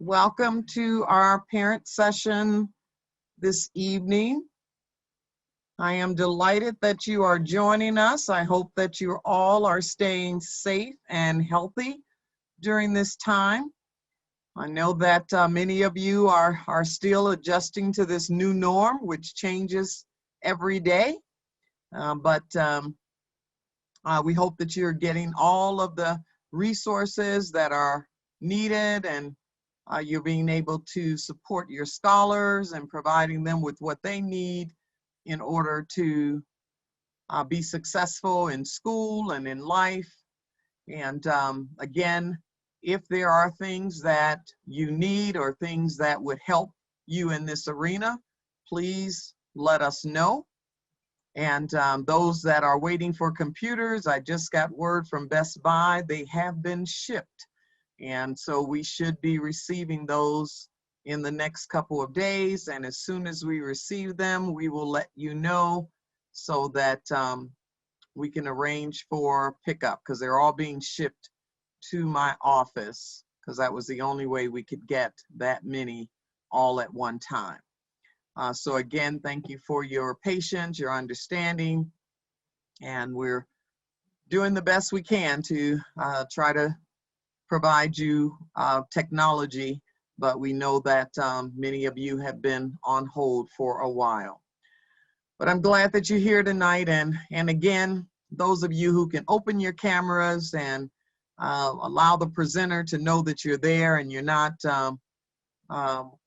Welcome to our parent session this evening. I am delighted that you are joining us. I hope that you all are staying safe and healthy during this time. I know that many of you are still adjusting to this new norm, which changes every day. But we hope that you're getting all of the resources that are needed, and you're being able to support your scholars and providing them with what they need in order to be successful in school and in life. And again, if there are things that you need or things that would help you in this arena, please let us know. And those that are waiting for computers, I just got word from Best Buy, they have been shipped. And so we should be receiving those in the next couple of days. And as soon as we receive them, we will let you know so that we can arrange for pickup, because they're all being shipped to my office, because that was the only way we could get that many all at one time. So again, thank you for your patience, your understanding, and we're doing the best we can to try to provide you technology, but we know that many of you have been on hold for a while. But I'm glad that you're here tonight, and again, those of you who can open your cameras and allow the presenter to know that you're there and you're not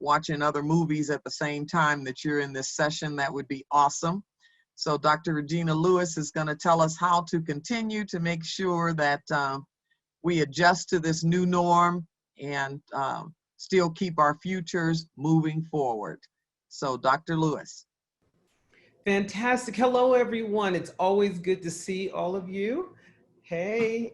watching other movies at the same time that you're in this session, that would be awesome. So Dr. Regina Lewis is going to tell us how to continue to make sure that we adjust to this new norm and still keep our futures moving forward. So Dr. Lewis. Fantastic. Hello, everyone. It's always good to see all of you. Hey.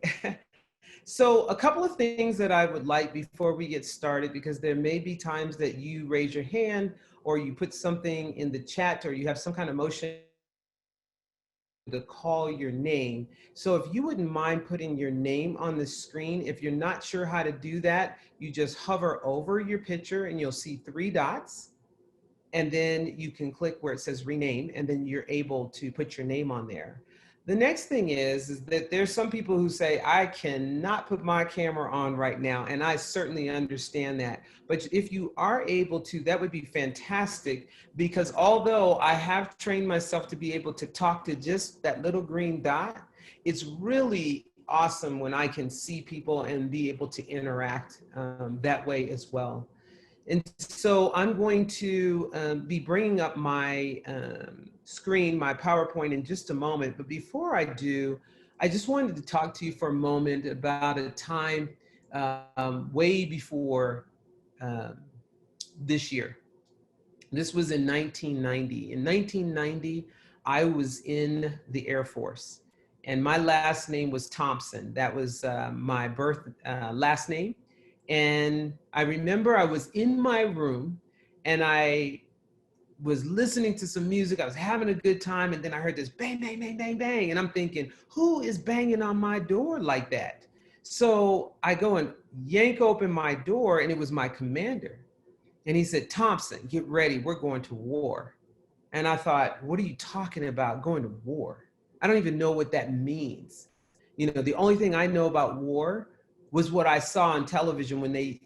So a couple of things that I would like before we get started, because there may be times that you raise your hand or you put something in the chat or you have some kind of motion to call your name. So if you wouldn't mind putting your name on the screen, if you're not sure how to do that, you just hover over your picture and you'll see 3 dots. And then you can click where it says rename, and then you're able to put your name on there. The next thing is that there's some people who say, I cannot put my camera on right now, and I certainly understand that. But if you are able to, that would be fantastic, because although I have trained myself to be able to talk to just that little green dot, it's really awesome when I can see people and be able to interact that way as well. And so I'm going to be bringing up my screen, my PowerPoint in just a moment. But before I do, I just wanted to talk to you for a moment about a time way before this year. This was in 1990. In 1990, I was in the Air Force, and my last name was Thompson. That was my birth last name. And I remember I was in my room and I was listening to some music. I was having a good time. And then I heard this bang, bang, bang, bang, bang. And I'm thinking, who is banging on my door like that? So I go and yank open my door, and it was my commander. And he said, Thompson, get ready. We're going to war. And I thought, what are you talking about, going to war? I don't even know what that means. You know, the only thing I know about war was what I saw on television when they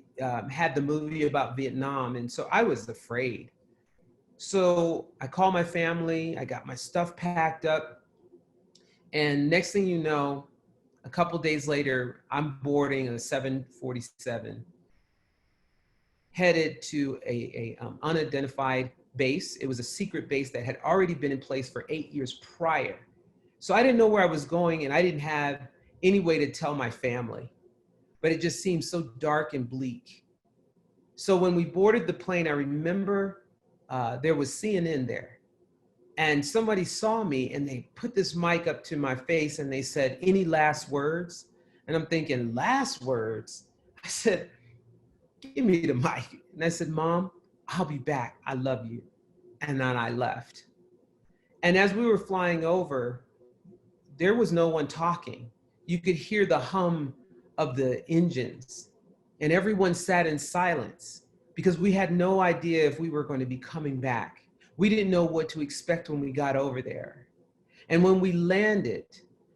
had the movie about Vietnam. And so I was afraid. So I called my family, I got my stuff packed up. And next thing you know, a couple days later, I'm boarding a 747, headed to a unidentified base. It was a secret base that had already been in place for 8 years prior. So I didn't know where I was going, and I didn't have any way to tell my family. But it just seemed so dark and bleak. So when we boarded the plane, I remember there was CNN there, and somebody saw me and they put this mic up to my face and they said, any last words? And I'm thinking, last words? I said, give me the mic. And I said, Mom, I'll be back. I love you. And then I left. And as we were flying over, there was no one talking. You could hear the hum of the engines. And everyone sat in silence because we had no idea if we were going to be coming back. We didn't know what to expect when we got over there. And when we landed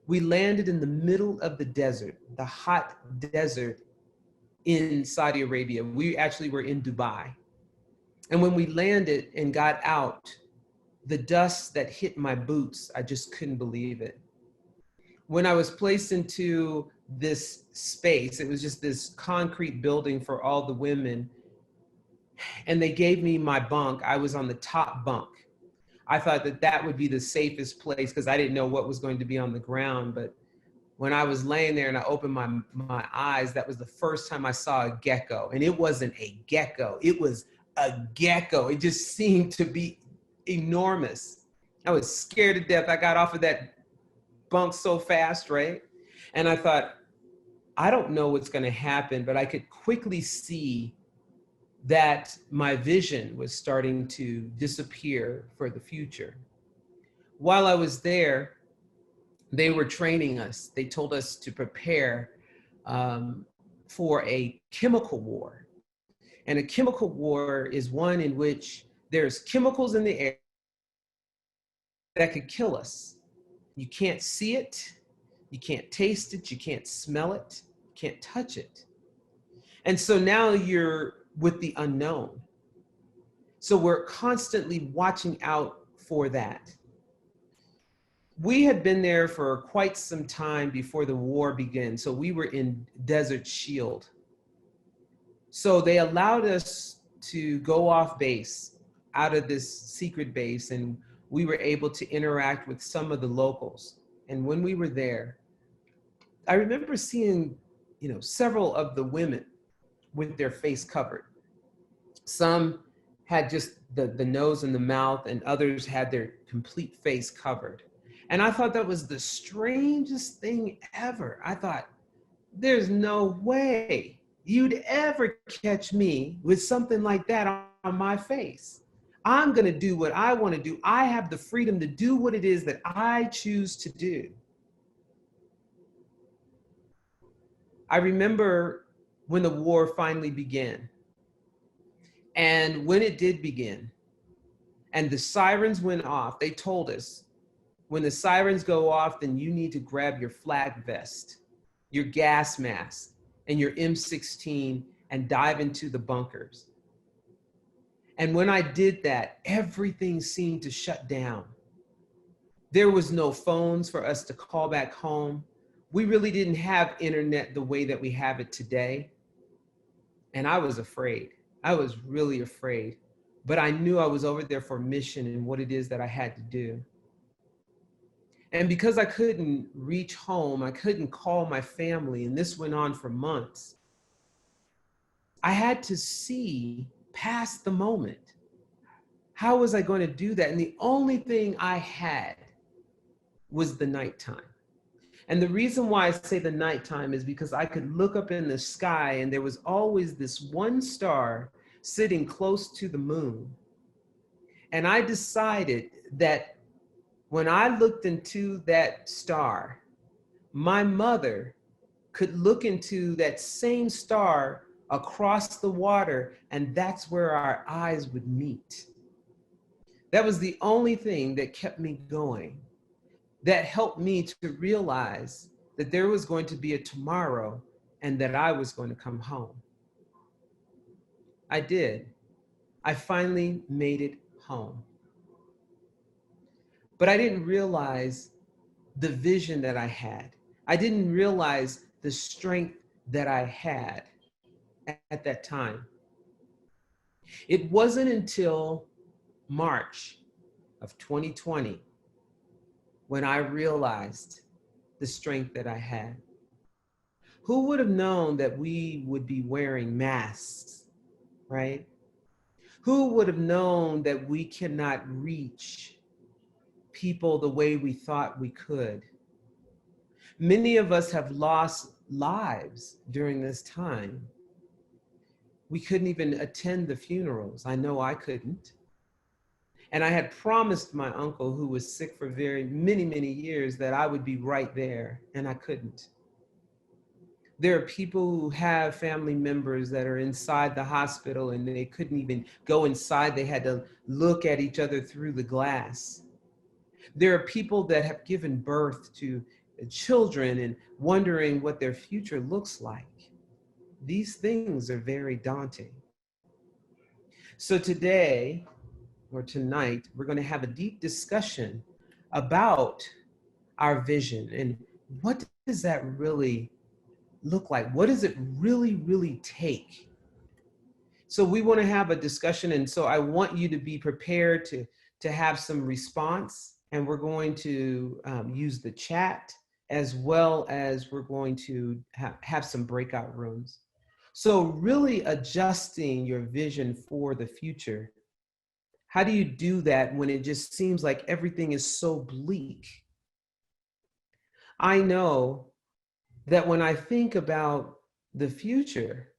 in the middle of the desert, the hot desert in Saudi Arabia. We actually were in Dubai. And when we landed and got out, the dust that hit my boots, I just couldn't believe it. When I was placed into this space, it was just this concrete building for all the women, and they gave me my bunk. I was on the top bunk. I thought that that would be the safest place because I didn't know what was going to be on the ground. But when I was laying there and I opened my eyes, that was the first time I saw a gecko. And it wasn't a gecko, it was a gecko. It just seemed to be enormous. I was scared to death. I got off of that bunk so fast, right? And I thought, I don't know what's going to happen, but I could quickly see that my vision was starting to disappear for the future. While I was there, they were training us. They told us to prepare for a chemical war. And a chemical war is one in which there's chemicals in the air that could kill us. You can't see it, you can't taste it, you can't smell it, you can't touch it. And so now you're with the unknown. So we're constantly watching out for that. We had been there for quite some time before the war began. So we were in Desert Shield. So they allowed us to go off base out of this secret base, and we were able to interact with some of the locals. And when we were there, I remember seeing, several of the women with their face covered. Some had just the nose and the mouth, and others had their complete face covered. And I thought that was the strangest thing ever. I thought, there's no way you'd ever catch me with something like that on my face. I'm going to do what I want to do. I have the freedom to do what it is that I choose to do. I remember when the war finally began. And when it did begin, and the sirens went off, they told us, when the sirens go off, then you need to grab your flak vest, your gas mask, and your M16 and dive into the bunkers. And when I did that, everything seemed to shut down. There was no phones for us to call back home. We really didn't have internet the way that we have it today. And I was afraid. I was really afraid. But I knew I was over there for a mission and what it is that I had to do. And because I couldn't reach home, I couldn't call my family, and this went on for months, I had to see past the moment. How was I going to do that? And the only thing I had was the nighttime. And the reason why I say the nighttime is because I could look up in the sky and there was always this one star sitting close to the moon. And I decided that when I looked into that star, my mother could look into that same star across the water, and that's where our eyes would meet. That was the only thing that kept me going, that helped me to realize that there was going to be a tomorrow and that I was going to come home. I did. I finally made it home. But I didn't realize the vision that I had. I didn't realize the strength that I had at that time. It wasn't until March of 2020 when I realized the strength that I had. Who would have known that we would be wearing masks, right? Who would have known that we cannot reach people the way we thought we could? Many of us have lost lives during this time. We couldn't even attend the funerals. I know I couldn't. And I had promised my uncle, who was sick for many years, that I would be right there, and I couldn't. There are people who have family members that are inside the hospital and they couldn't even go inside. They had to look at each other through the glass. There are people that have given birth to children and wondering what their future looks like. These things are very daunting. So today, or tonight, we're going to have a deep discussion about our vision and what does that really look like? What does it really, really take? So we want to have a discussion, and so I want you to be prepared to have some response, and we're going to use the chat as well as we're going to have some breakout rooms. So really adjusting your vision for the future. How do you do that when it just seems like everything is so bleak? I know that when I think about the future,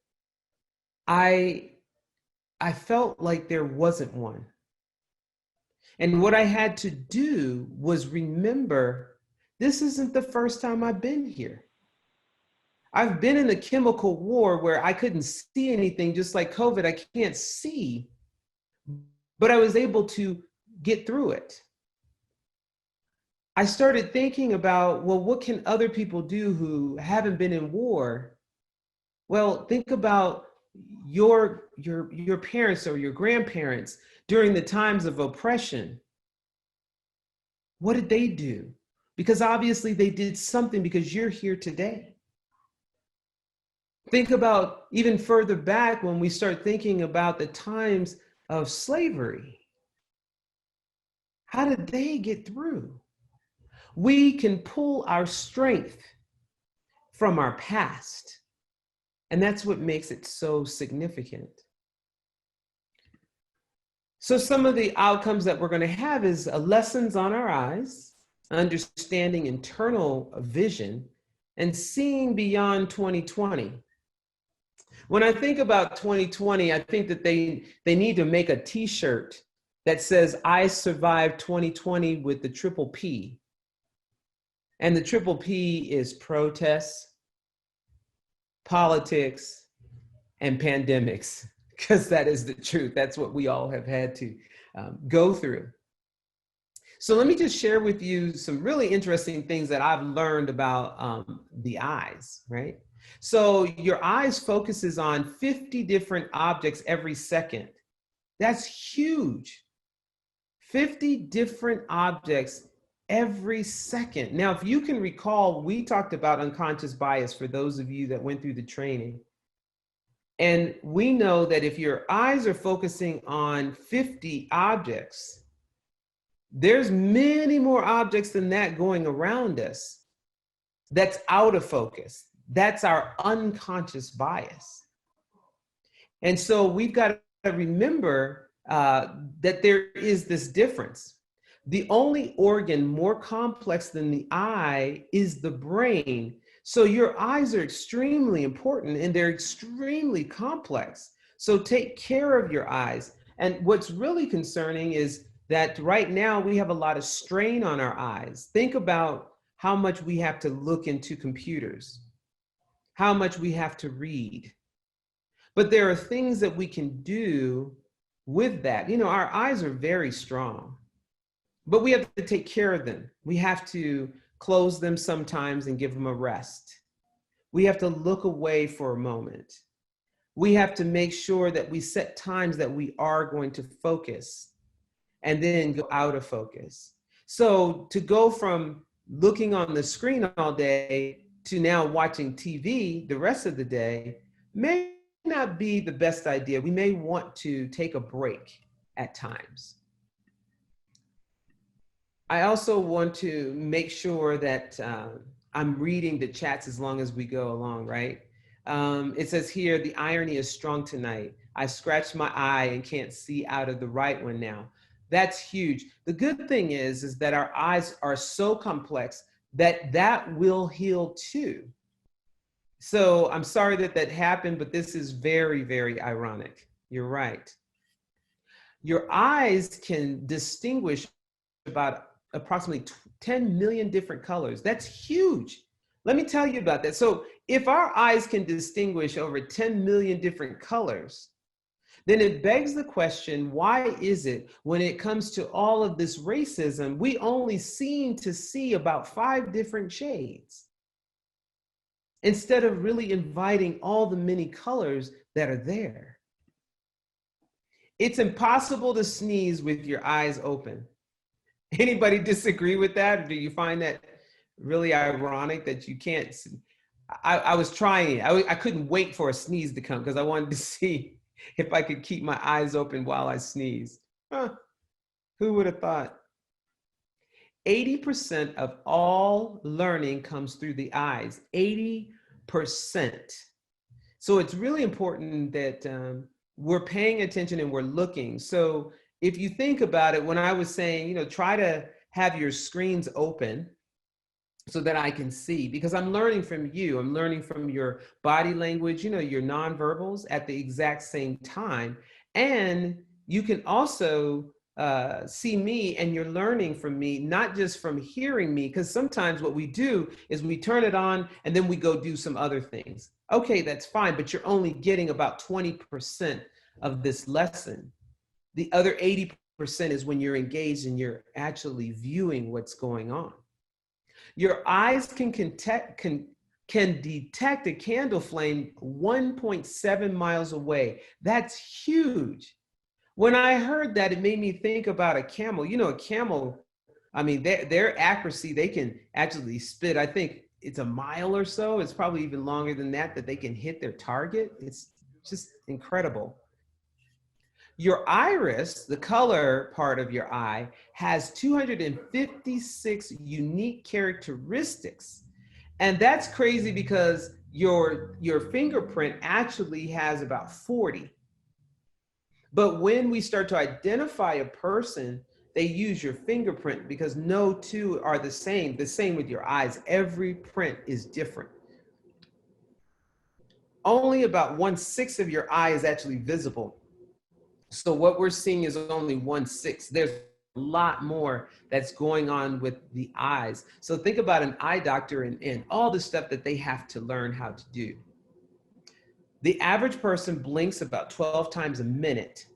I felt like there wasn't one. And what I had to do was remember, this isn't the first time I've been here. I've been in a chemical war where I couldn't see anything, just like COVID, I can't see, but I was able to get through it. I started thinking about, well, what can other people do who haven't been in war? Well, think about your parents or your grandparents during the times of oppression. What did they do? Because obviously they did something because you're here today. Think about even further back when we start thinking about the times of slavery. How did they get through? We can pull our strength from our past, and that's what makes it so significant. So some of the outcomes that we're going to have is lessons on our eyes, understanding internal vision, and seeing beyond 2020. When I think about 2020, I think that they need to make a t-shirt that says, I survived 2020 with the triple P. And the triple P is protests, politics, and pandemics, because that is the truth. That's what we all have had to go through. So let me just share with you some really interesting things that I've learned about the eyes, right? So your eyes focuses on 50 different objects every second. That's huge. 50 different objects every second. Now, if you can recall, we talked about unconscious bias for those of you that went through the training. And we know that if your eyes are focusing on 50 objects, there's many more objects than that going around us that's out of focus. That's our unconscious bias. And so we've got to remember that there is this difference. The only organ more complex than the eye is the brain. So your eyes are extremely important and they're extremely complex. So take care of your eyes. And what's really concerning is that right now we have a lot of strain on our eyes. Think about how much we have to look into computers, how much we have to read. But there are things that we can do with that. You know, our eyes are very strong, but we have to take care of them. We have to close them sometimes and give them a rest. We have to look away for a moment. We have to make sure that we set times that we are going to focus and then go out of focus. So to go from looking on the screen all day to now watching TV the rest of the day may not be the best idea. We may want to take a break at times. I also want to make sure that I'm reading the chats as long as we go along, right? It says here, the irony is strong tonight. I scratched my eye and can't see out of the right one now. That's huge. The good thing is that our eyes are so complex that will heal too. So I'm sorry that that happened, but this is very, very ironic. You're right. Your eyes can distinguish about approximately 10 million different colors. That's huge. Let me tell you about that. So If our eyes can distinguish over 10 million different colors, then it begs the question, why is it when it comes to all of this racism, we only seem to see about 5 different shades instead of really inviting all the many colors that are there? It's impossible to sneeze with your eyes open. Anybody disagree with that? Or do you find that really ironic that you can't? I was trying it. I couldn't wait for a sneeze to come because I wanted to see if I could keep my eyes open while I sneezed. Huh. Who would have thought? 80% of all learning comes through the eyes, 80%. So it's really important that we're paying attention and we're looking. So if you think about it, when I was saying, try to have your screens open so that I can see, because I'm learning from you. I'm learning from your body language, your nonverbals at the exact same time. And you can also see me, and you're learning from me, not just from hearing me, because sometimes what we do is we turn it on and then we go do some other things. Okay, that's fine, but you're only getting about 20% of this lesson. The other 80% is when you're engaged and you're actually viewing what's going on. Your eyes can detect a candle flame 1.7 miles away. That's huge. When I heard that, it made me think about a camel. A camel, I mean, their accuracy, they can actually spit, I think it's a mile or so. It's probably even longer than that they can hit their target. It's just incredible. Your iris, the color part of your eye, has 256 unique characteristics. And that's crazy because your fingerprint actually has about 40. But when we start to identify a person, they use your fingerprint because no two are the same. The same with your eyes. Every print is different. Only about 1/6 of your eye is actually visible. So what we're seeing is only 1/6. There's a lot more that's going on with the eyes. So think about an eye doctor and all the stuff that they have to learn how to do. The average person blinks about 12 times a minute.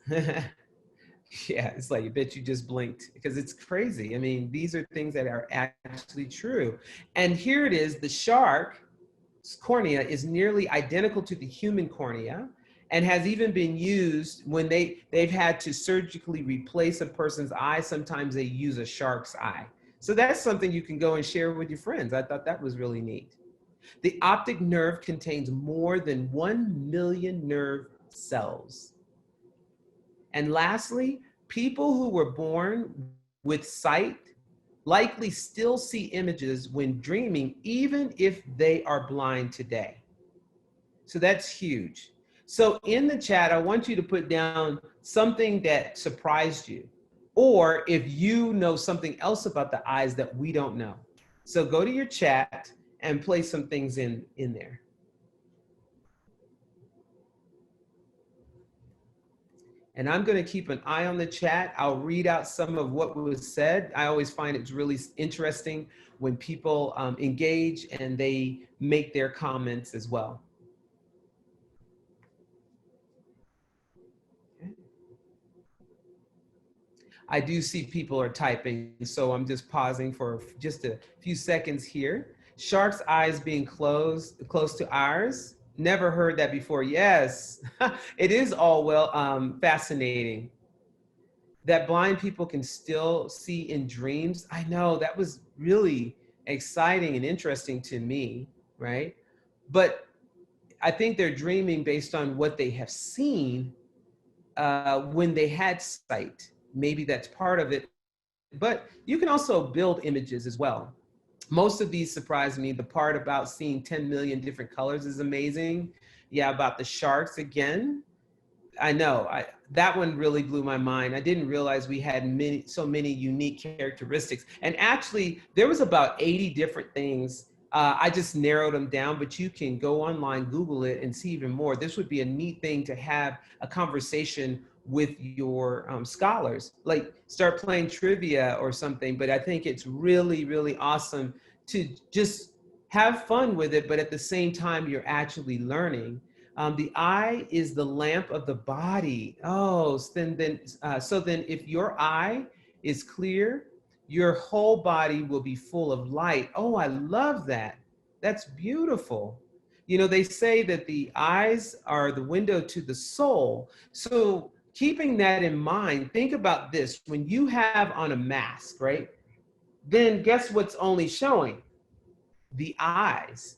Yeah, it's like, I bet you just blinked, because it's crazy. I mean, these are things that are actually true. And here it is, the shark's cornea is nearly identical to the human cornea, and has even been used when they've had to surgically replace a person's eye. Sometimes they use a shark's eye. So that's something you can go and share with your friends. I thought that was really neat. The optic nerve contains more than 1 million nerve cells. And lastly, people who were born with sight likely still see images when dreaming, even if they are blind today. So that's huge. So in the chat, I want you to put down something that surprised you, or if you know something else about the eyes that we don't know. So go to your chat and place some things in there. And I'm going to keep an eye on the chat. I'll read out some of what was said. I always find it's really interesting when people engage and they make their comments as well. Okay. I do see people are typing, so I'm just pausing for just a few seconds here. Shark's eyes being close to ours. Never heard that before. Yes, it is all fascinating that blind people can still see in dreams. I know, that was really exciting and interesting to me, right? But I think they're dreaming based on what they have seen when they had sight. Maybe that's part of it, but you can also build images as well. Most of these surprised me. The part about seeing 10 million different colors is amazing. Yeah, about the sharks again. I know, that one really blew my mind. I didn't realize we had so many unique characteristics. And actually, there was about 80 different things. I just narrowed them down, but you can go online, Google it, and see even more. This would be a neat thing to have a conversation with your scholars, like start playing trivia or something. But I think it's really, really awesome to just have fun with it, but at the same time, you're actually learning. The eye is the lamp of the body. Oh, so then if your eye is clear, your whole body will be full of light. Oh, I love that. That's beautiful. You know, they say that the eyes are the window to the soul. So keeping that in mind, think about this. When you have on a mask, right? Then guess what's only showing? The eyes.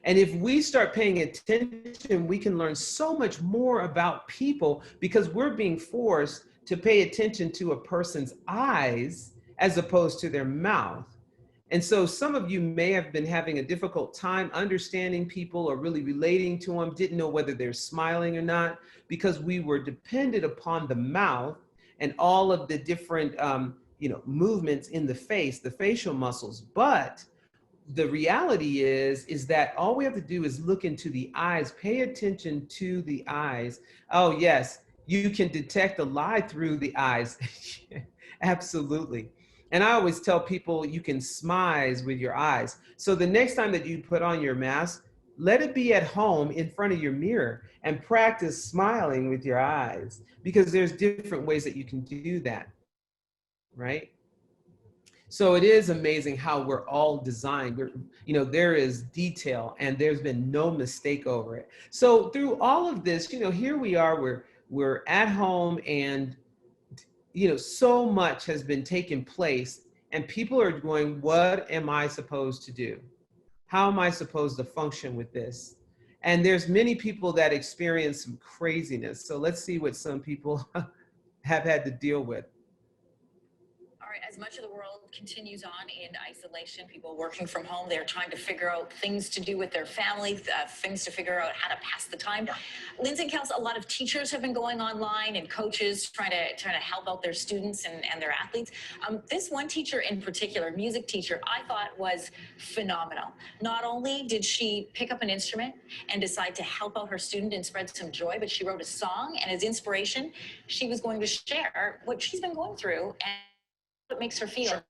And if we start paying attention, we can learn so much more about people because we're being forced to pay attention to a person's eyes as opposed to their mouth. And so some of you may have been having a difficult time understanding people or really relating to them, didn't know whether they're smiling or not, because we were dependent upon the mouth and all of the different movements in the face, the facial muscles. But the reality is that all we have to do is look into the eyes, pay attention to the eyes. Oh yes, you can detect a lie through the eyes. Absolutely. And I always tell people you can smize with your eyes. So the next time that you put on your mask, let it be at home in front of your mirror and practice smiling with your eyes, because there's different ways that you can do that, right? So it is amazing how we're all designed. There is detail and there's been no mistake over it. So through all of this, here we are, we're at home, and so much has been taking place, and people are going, what am I supposed to do? How am I supposed to function with this? And there's many people that experience some craziness. So let's see what some people have had to deal with. All right, as much of the world continues on in isolation, people working from home, they're trying to figure out things to do with their family, things to figure out how to pass the time. Lindsay and Kels, a lot of teachers have been going online, and coaches trying to help out their students and their athletes. This one teacher in particular, music teacher, I thought was phenomenal. Not only did she pick up an instrument and decide to help out her student and spread some joy, but she wrote a song, and as inspiration, she was going to share what she's been going through and what makes her feel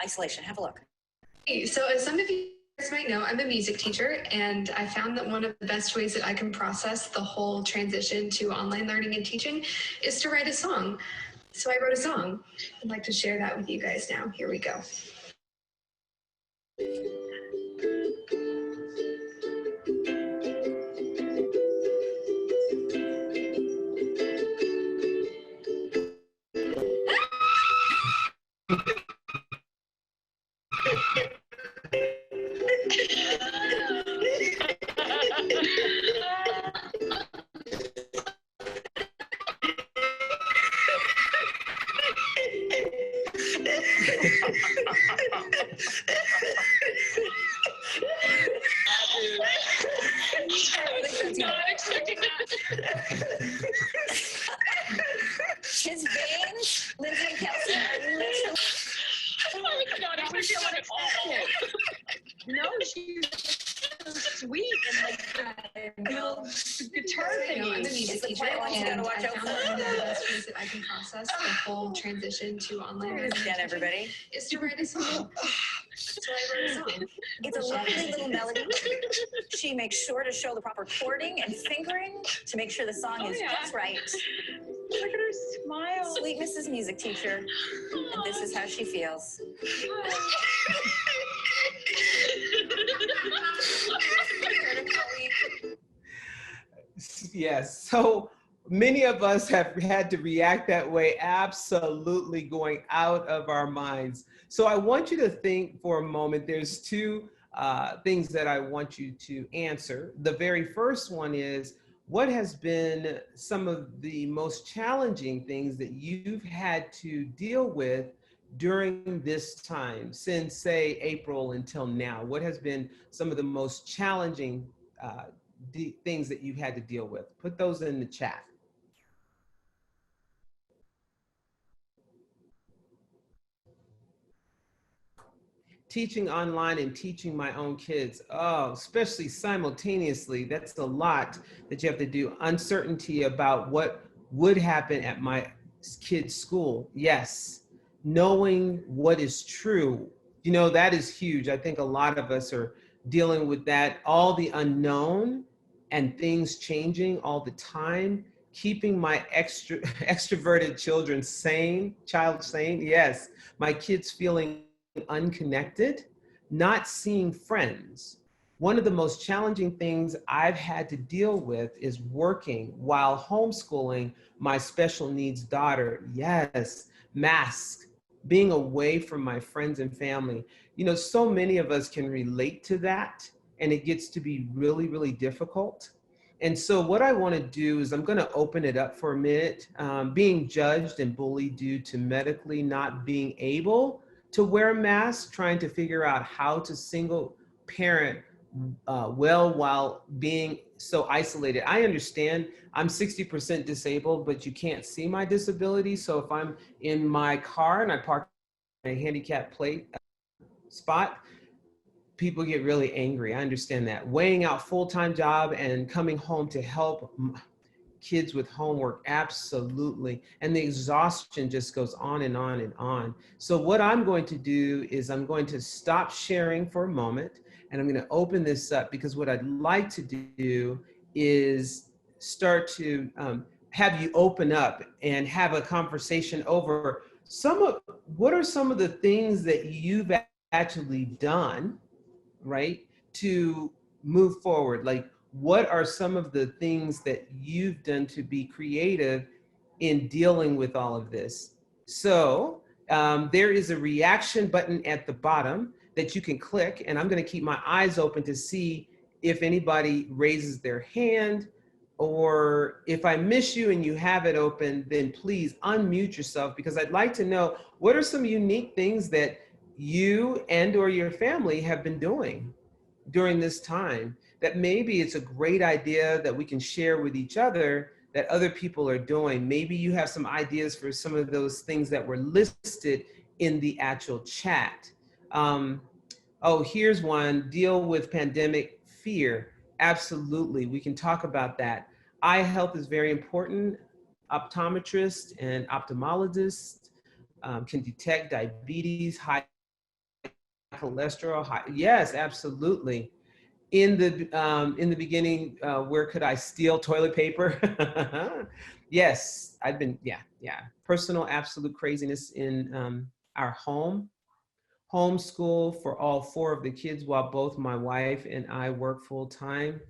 isolation. Have a look. Hey, so as some of you guys might know, I'm a music teacher, and I found that one of the best ways that I can process the whole transition to online learning and teaching is to write a song. So I wrote a song. I'd like to share that with you guys now. Here we go. His veins, Lindsay and Kelsey, are literally. No, she's so sweet and guitar I'm a thingy. music teacher, quiet ones you and gotta watch I out found for. that one of the best ways that I can process the whole transition to online learning and Again, teaching everybody. is to write a song. So I wrote a song. It's a lovely little melody. She makes sure to show the proper chording and fingering to make sure the song is just right. Look at her smile. Sweet Mrs. Music Teacher, and this is how she feels. Yes. So many of us have had to react that way, absolutely going out of our minds. So I want you to think for a moment. There's two things that I want you to answer. The very first one is, what has been some of the most challenging things that you've had to deal with during this time, since say April until now? What has been some of the most challenging things that you've had to deal with? Put those in the chat. Teaching online and teaching my own kids. Oh, especially simultaneously. That's a lot that you have to do. Uncertainty about what would happen at my kid's school. Yes. Knowing what is true. That is huge. I think a lot of us are dealing with that, all the unknown and things changing all the time, keeping my extroverted children sane, yes, my kids feeling unconnected, not seeing friends. One of the most challenging things I've had to deal with is working while homeschooling my special needs daughter. Yes, mask, being away from my friends and family. You know, so many of us can relate to that, and it gets to be really, really difficult. And so what I want to do is I'm going to open it up for a minute. Being judged and bullied due to medically not being able to wear a mask, trying to figure out how to single parent well while being so isolated. I understand I'm 60% disabled, but you can't see my disability. So if I'm in my car and I park in a handicap plate spot, people get really angry. I understand that. Weighing out full-time job and coming home to help kids with homework, absolutely. And the exhaustion just goes on and on and on. So what I'm going to do is I'm going to stop sharing for a moment, and I'm going to open this up, because what I'd like to do is start to have you open up and have a conversation over what are some of the things that you've actually done, right, to move forward. Like, what are some of the things that you've done to be creative in dealing with all of this? So there is a reaction button at the bottom that you can click, and I'm going to keep my eyes open to see if anybody raises their hand, or if I miss you and you have it open, then please unmute yourself, because I'd like to know what are some unique things that you and or your family have been doing during this time, that maybe it's a great idea that we can share with each other, that other people are doing. Maybe you have some ideas for some of those things that were listed in the actual chat. Oh, here's one: deal with pandemic fear. Absolutely, we can talk about that. Eye health is very important. Optometrists and ophthalmologists can detect diabetes, high cholesterol. Yes, absolutely. In the beginning, where could I steal toilet paper? Yes, I've been, yeah. Personal absolute craziness in our home. Homeschool for all 4 of the kids while both my wife and I work full time.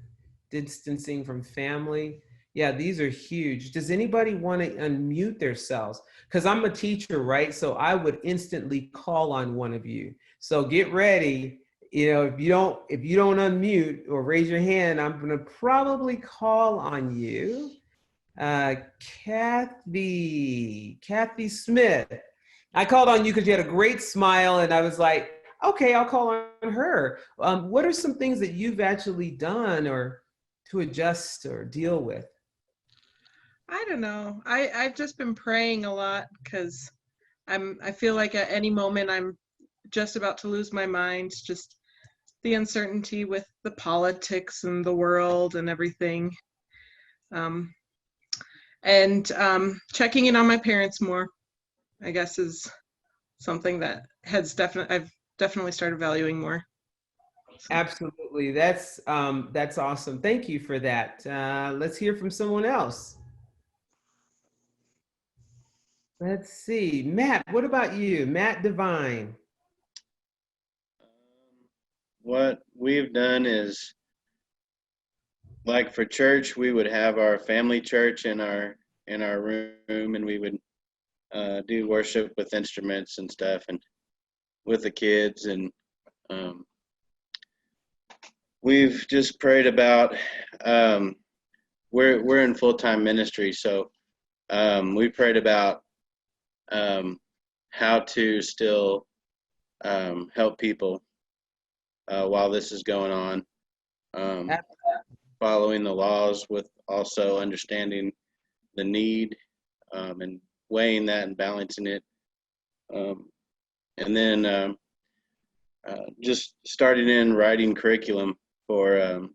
Distancing from family. Yeah, these are huge. Does anybody want to unmute themselves? Because I'm a teacher, right? So I would instantly call on one of you. So get ready. You know, if you don't unmute or raise your hand, I'm going to probably call on you. Kathy Smith. I called on you because you had a great smile, and I was like, okay, I'll call on her. What are some things that you've actually done or to adjust or deal with? I don't know. I've just been praying a lot, because I feel like at any moment I'm just about to lose my mind. Just the uncertainty with the politics and the world and everything. Checking in on my parents more, I guess, is something that I've definitely started valuing more. Absolutely. That's awesome. Thank you for that. Let's hear from someone else. Let's see. Matt, what about you? Matt Devine. What we've done is, like for church, we would have our family church in our room, and we would do worship with instruments and stuff, and with the kids. And we've just prayed about, we're in full-time ministry, so we prayed about how to still help people while this is going on, following the laws, with also understanding the need, and weighing that and balancing it, and then just starting in writing curriculum for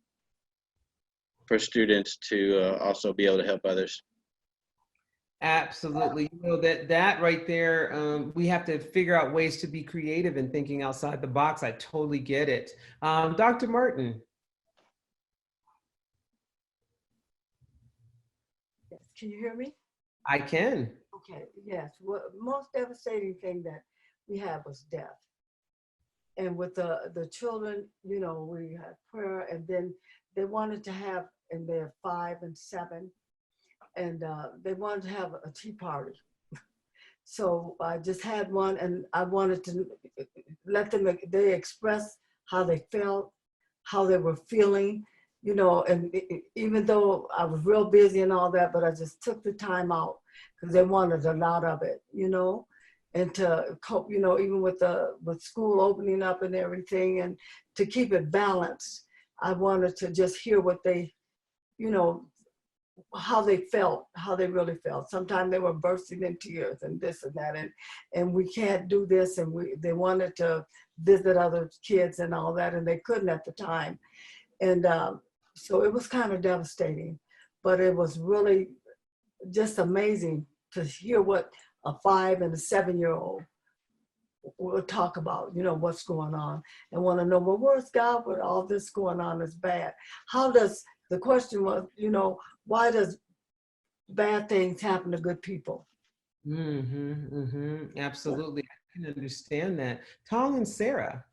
students to also be able to help others. Absolutely. You know, that right there, we have to figure out ways to be creative and thinking outside the box. I totally get it. Dr. Martin. Yes. Can you hear me? I can. Okay. Yes. What most devastating thing that we had was death. And with the children, you know, we had prayer, and then they wanted to have, and they're 5 and 7, and they wanted to have a tea party. So I just had one, and I wanted to let them, they express how they felt, how they were feeling, you know, and even though I was real busy and all that, but I just took the time out because they wanted a lot of it, you know, and to cope, you know, even with school opening up and everything, and to keep it balanced, I wanted to just hear what they, you know, how they felt, how they really felt. Sometimes they were bursting in tears and this and that, and we can't do this, and they wanted to visit other kids and all that, and they couldn't at the time. And so it was kind of devastating, but it was really just amazing to hear what a 5 and a 7-year-old will talk about, you know, what's going on, and want to know, well, where's God with all this going on is bad? The question was, you know, why does bad things happen to good people? Absolutely. I can understand that. Tong and Sarah.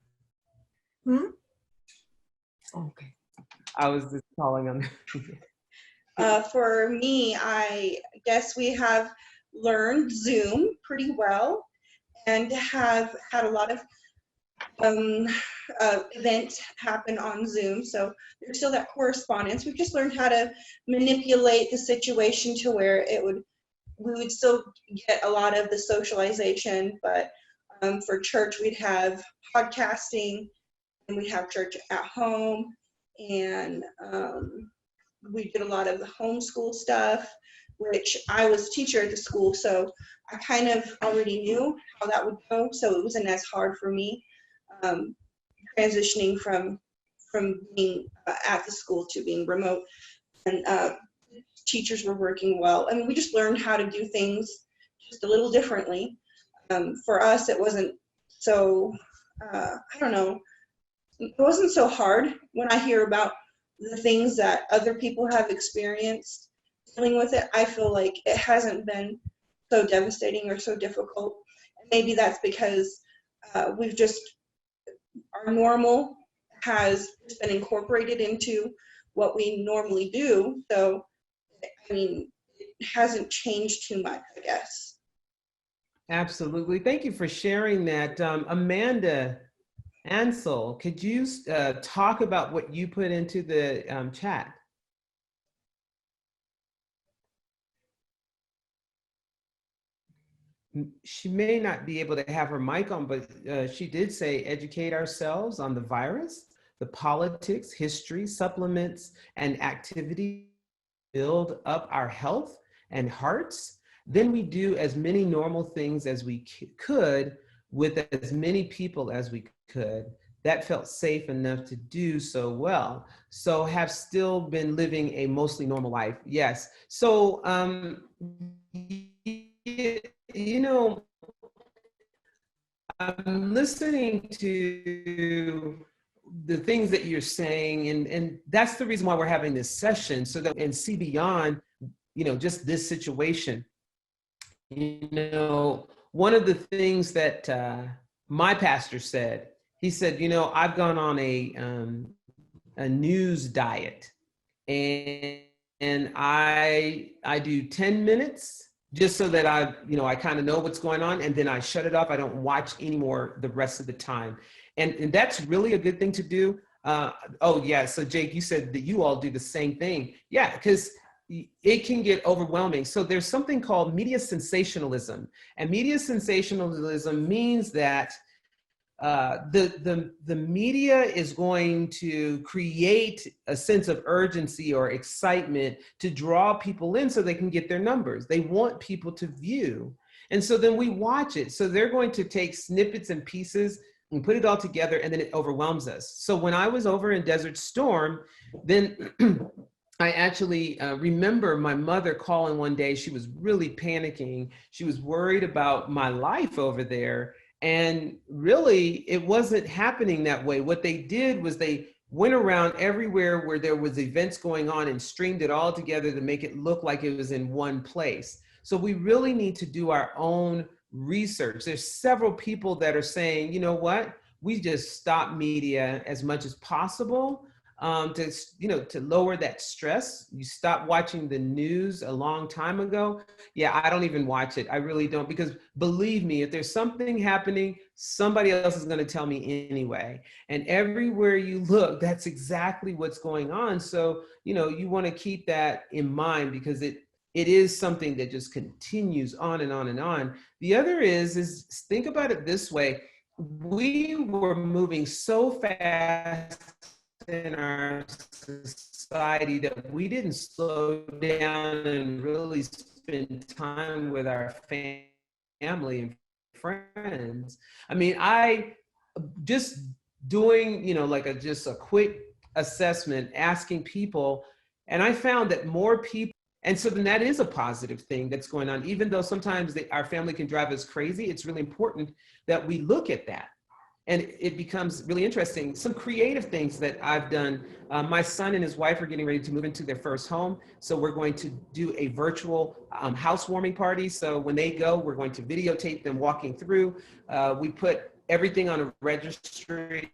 Okay. I was just calling on. For me, I guess we have learned Zoom pretty well and have had a lot of events happen on Zoom. So there's still that correspondence. We've just learned how to manipulate the situation to where we would still get a lot of the socialization, but for church, we'd have podcasting, and we'd have church at home, and we did a lot of the homeschool stuff, which I was a teacher at the school, so I kind of already knew how that would go, so it wasn't as hard for me transitioning from being at the school to being remote. And teachers were working well. I mean, we just learned how to do things just a little differently. For us, it wasn't so, I don't know, it wasn't so hard when I hear about the things that other people have experienced dealing with it. I feel like it hasn't been so devastating or so difficult. And maybe that's because our normal has been incorporated into what we normally do. So, I mean, it hasn't changed too much, I guess. Absolutely. Thank you for sharing that. Amanda Ansel, could you talk about what you put into the chat? She may not be able to have her mic on, but she did say educate ourselves on the virus, the politics, history, supplements, and activity, build up our health and hearts. Then we do as many normal things as we could with as many people as we could. That felt safe enough to do so well. So have still been living a mostly normal life. Yes. So, you know, I'm listening to the things that you're saying, and that's the reason why we're having this session, so that and see beyond, you know, just this situation. You know, one of the things that my pastor said, he said, you know, I've gone on a news diet, and I do 10 minutes just so that I kind of know what's going on, and then I shut it off. I don't watch anymore the rest of the time. And that's really a good thing to do. Oh yeah, so Jake, you said that you all do the same thing. Yeah, because it can get overwhelming. So there's something called media sensationalism. And media sensationalism means that the media is going to create a sense of urgency or excitement to draw people in so they can get their numbers. They want people to view. And so then we watch it. So they're going to take snippets and pieces and put it all together, and then it overwhelms us. So when I was over in Desert Storm, then I actually remember my mother calling one day. She was really panicking. She was worried about my life over there. And really, it wasn't happening that way. What they did was they went around everywhere where there was events going on and streamed it all together to make it look like it was in one place. So we really need to do our own research. There's several people that are saying, you know what, we just stop media as much as possible to, you know, to lower that stress. You stop watching the news a long time ago. Yeah, I don't even watch it. I really don't, because believe me, if there's something happening, somebody else is going to tell me anyway. And everywhere you look, that's exactly what's going on. So, you know, you want to keep that in mind, because it is something that just continues on and on and on. The other is think about it this way. We were moving so fast in our society that we didn't slow down and really spend time with our family and friends. I mean, I just doing, you know, like just a quick assessment, asking people, and I found that more people, and so then that is a positive thing that's going on. Even though sometimes our family can drive us crazy, it's really important that we look at that. And it becomes really interesting. Some creative things that I've done. My son and his wife are getting ready to move into their first home. So we're going to do a virtual housewarming party. So when they go, we're going to videotape them walking through. We put everything on a registry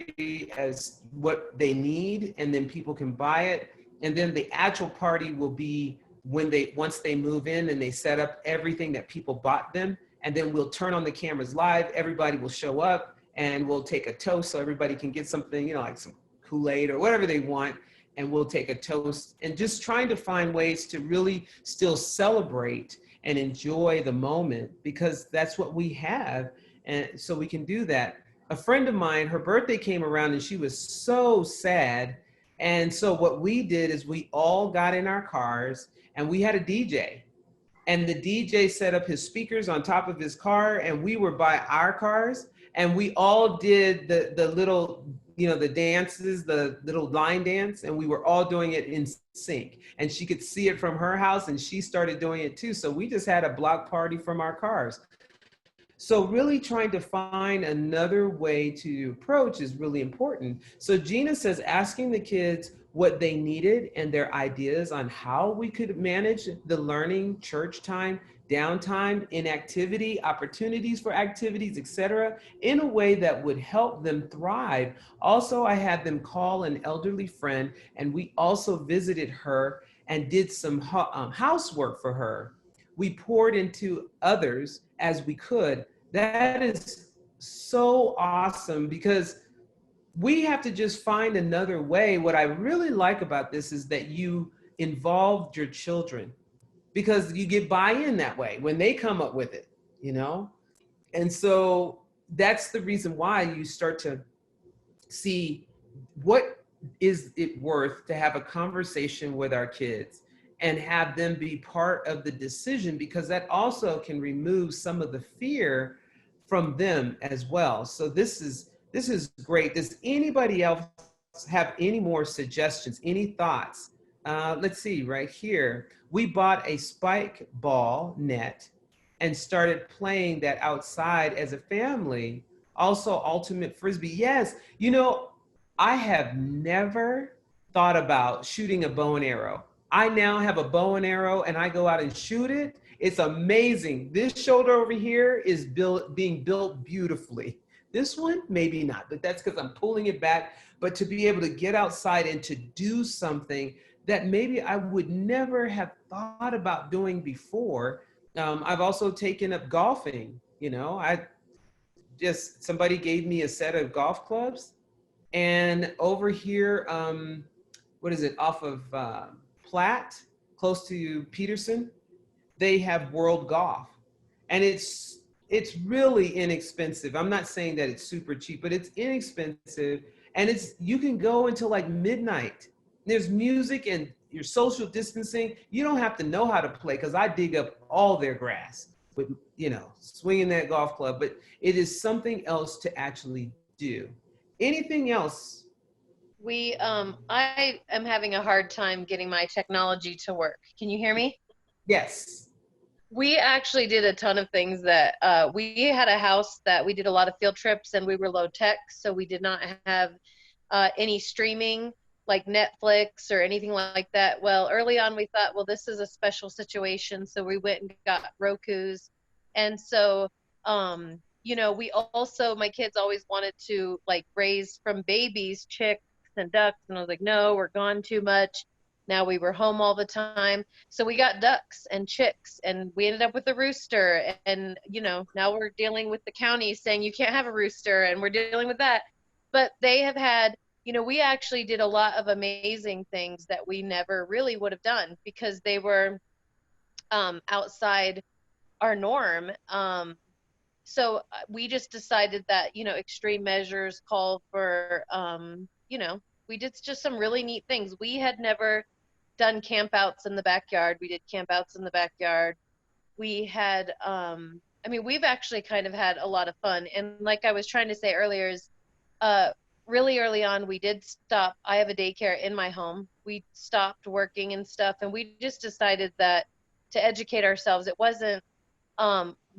as what they need, and then people can buy it. And then the actual party will be once they move in and they set up everything that people bought them. And then we'll turn on the cameras live. Everybody will show up, and we'll take a toast so everybody can get something, you know, like some Kool-Aid or whatever they want, and we'll take a toast, and just trying to find ways to really still celebrate and enjoy the moment, because that's what we have. And so we can do that. A friend of mine, her birthday came around and she was so sad. And so what we did is we all got in our cars and we had a DJ. And the DJ set up his speakers on top of his car, and we were by our cars, and we all did the little, you know, the dances, the little line dance, and we were all doing it in sync. And she could see it from her house, and she started doing it too. So we just had a block party from our cars. So really trying to find another way to approach is really important. So Gina says, asking the kids what they needed and their ideas on how we could manage the learning, church time, downtime, inactivity, opportunities for activities, etc., in a way that would help them thrive. Also, I had them call an elderly friend, and we also visited her and did some housework for her. We poured into others as we could. That is so awesome, because we have to just find another way. What I really like about this is that you involved your children, because you get buy-in that way when they come up with it, you know? And so that's the reason why you start to see what is it worth to have a conversation with our kids and have them be part of the decision, because that also can remove some of the fear from them as well. So this is great. Does anybody else have any more suggestions, any thoughts? Let's see, right here. We bought a spike ball net and started playing that outside as a family. Also, ultimate frisbee. Yes, you know, I have never thought about shooting a bow and arrow. I now have a bow and arrow and I go out and shoot it. It's amazing. This shoulder over here is being built beautifully. This one, maybe not, but that's because I'm pulling it back. But to be able to get outside and to do something that maybe I would never have thought about doing before. I've also taken up golfing. You know, somebody gave me a set of golf clubs, and over here, what is it, off of Platte, close to Peterson, they have World Golf, and it's really inexpensive. I'm not saying that it's super cheap, but it's inexpensive, and you can go until like midnight. There's music and you're social distancing. You don't have to know how to play, because I dig up all their grass with, you know, swinging that golf club, but it is something else to actually do. Anything else? I am having a hard time getting my technology to work. Can you hear me? Yes. We actually did a ton of things that we had a house that we did a lot of field trips and we were low tech, so we did not have any streaming like Netflix or anything like that. Well, early on we thought, well, this is a special situation, so we went and got Rokus. And so you know, we also, my kids always wanted to like raise from babies chicks and ducks, and I was like, no, we're gone too much. Now we were home all the time, so we got ducks and chicks, and we ended up with a rooster. And you know, now we're dealing with the county saying you can't have a rooster, and we're dealing with that. But they have had, you know, we actually did a lot of amazing things that we never really would have done because they were outside our norm. So we just decided that, you know, extreme measures call for, you know, we did just some really neat things. We had never done campouts in the backyard. We did campouts in the backyard. We had, I mean, we've actually kind of had a lot of fun. And like I was trying to say earlier is, really early on, we did stop. I have a daycare in my home. We stopped working and stuff. And we just decided that to educate ourselves, it wasn't,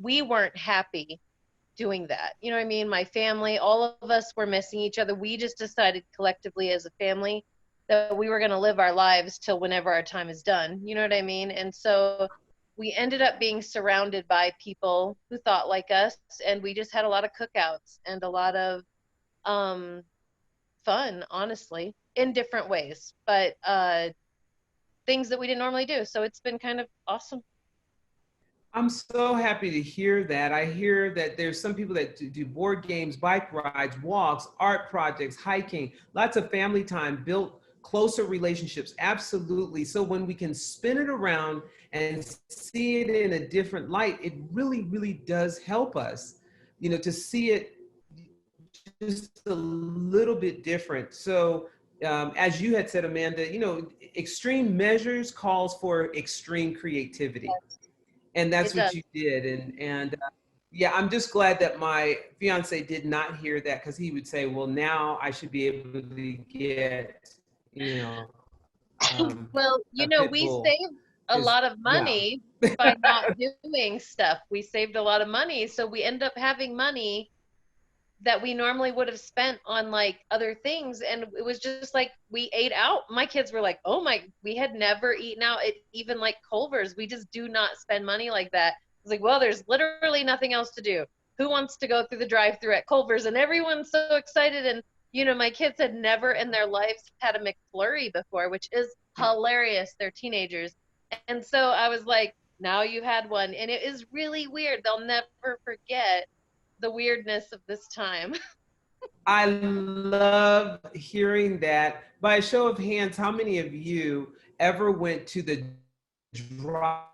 we weren't happy doing that. You know what I mean? My family, all of us were missing each other. We just decided collectively as a family that we were going to live our lives till whenever our time is done. You know what I mean? And so we ended up being surrounded by people who thought like us, and we just had a lot of cookouts and a lot of fun, honestly, in different ways, but things that we didn't normally do. So it's been kind of awesome. I'm so happy to hear that. I hear that there's some people that do board games, bike rides, walks, art projects, hiking, lots of family time, built closer relationships. Absolutely. So when we can spin it around and see it in a different light, it really, really does help us, you know, to see it just a little bit different. So as you had said, Amanda, you know, extreme measures calls for extreme creativity. And that's what you did. And yeah, I'm just glad that my fiance did not hear that, because he would say, well, now I should be able to get, you know, well, you know, we saved a lot of money by not doing stuff. We saved a lot of money. So we end up having money that we normally would have spent on like other things. And it was just like, we ate out. My kids were like, oh my, we had never eaten out at even like Culver's. We just do not spend money like that. It's like, well, there's literally nothing else to do. Who wants to go through the drive-thru at Culver's? And everyone's so excited. And, you know, my kids had never in their lives had a McFlurry before, which is hilarious. They're teenagers. And so I was like, now you've had one. And it is really weird. They'll never forget the weirdness of this time. I love hearing that. By a show of hands, how many of you ever went to the drive-in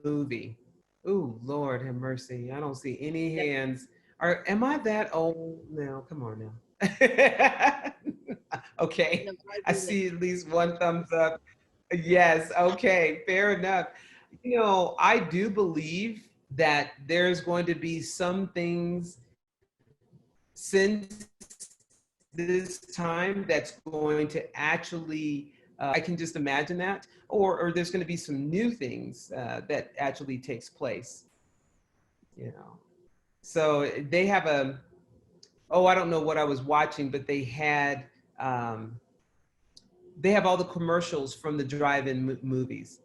movie? Ooh, Lord have mercy. I don't see any hands. Am I that old now? Come on now. Okay, I see at least one thumbs up. Yes, okay, fair enough. You know, I do believe that there's going to be some things since this time that's going to actually, I can just imagine that, or there's going to be some new things that actually takes place, you know. So they have I don't know what I was watching, but they have all the commercials from the drive-in movies.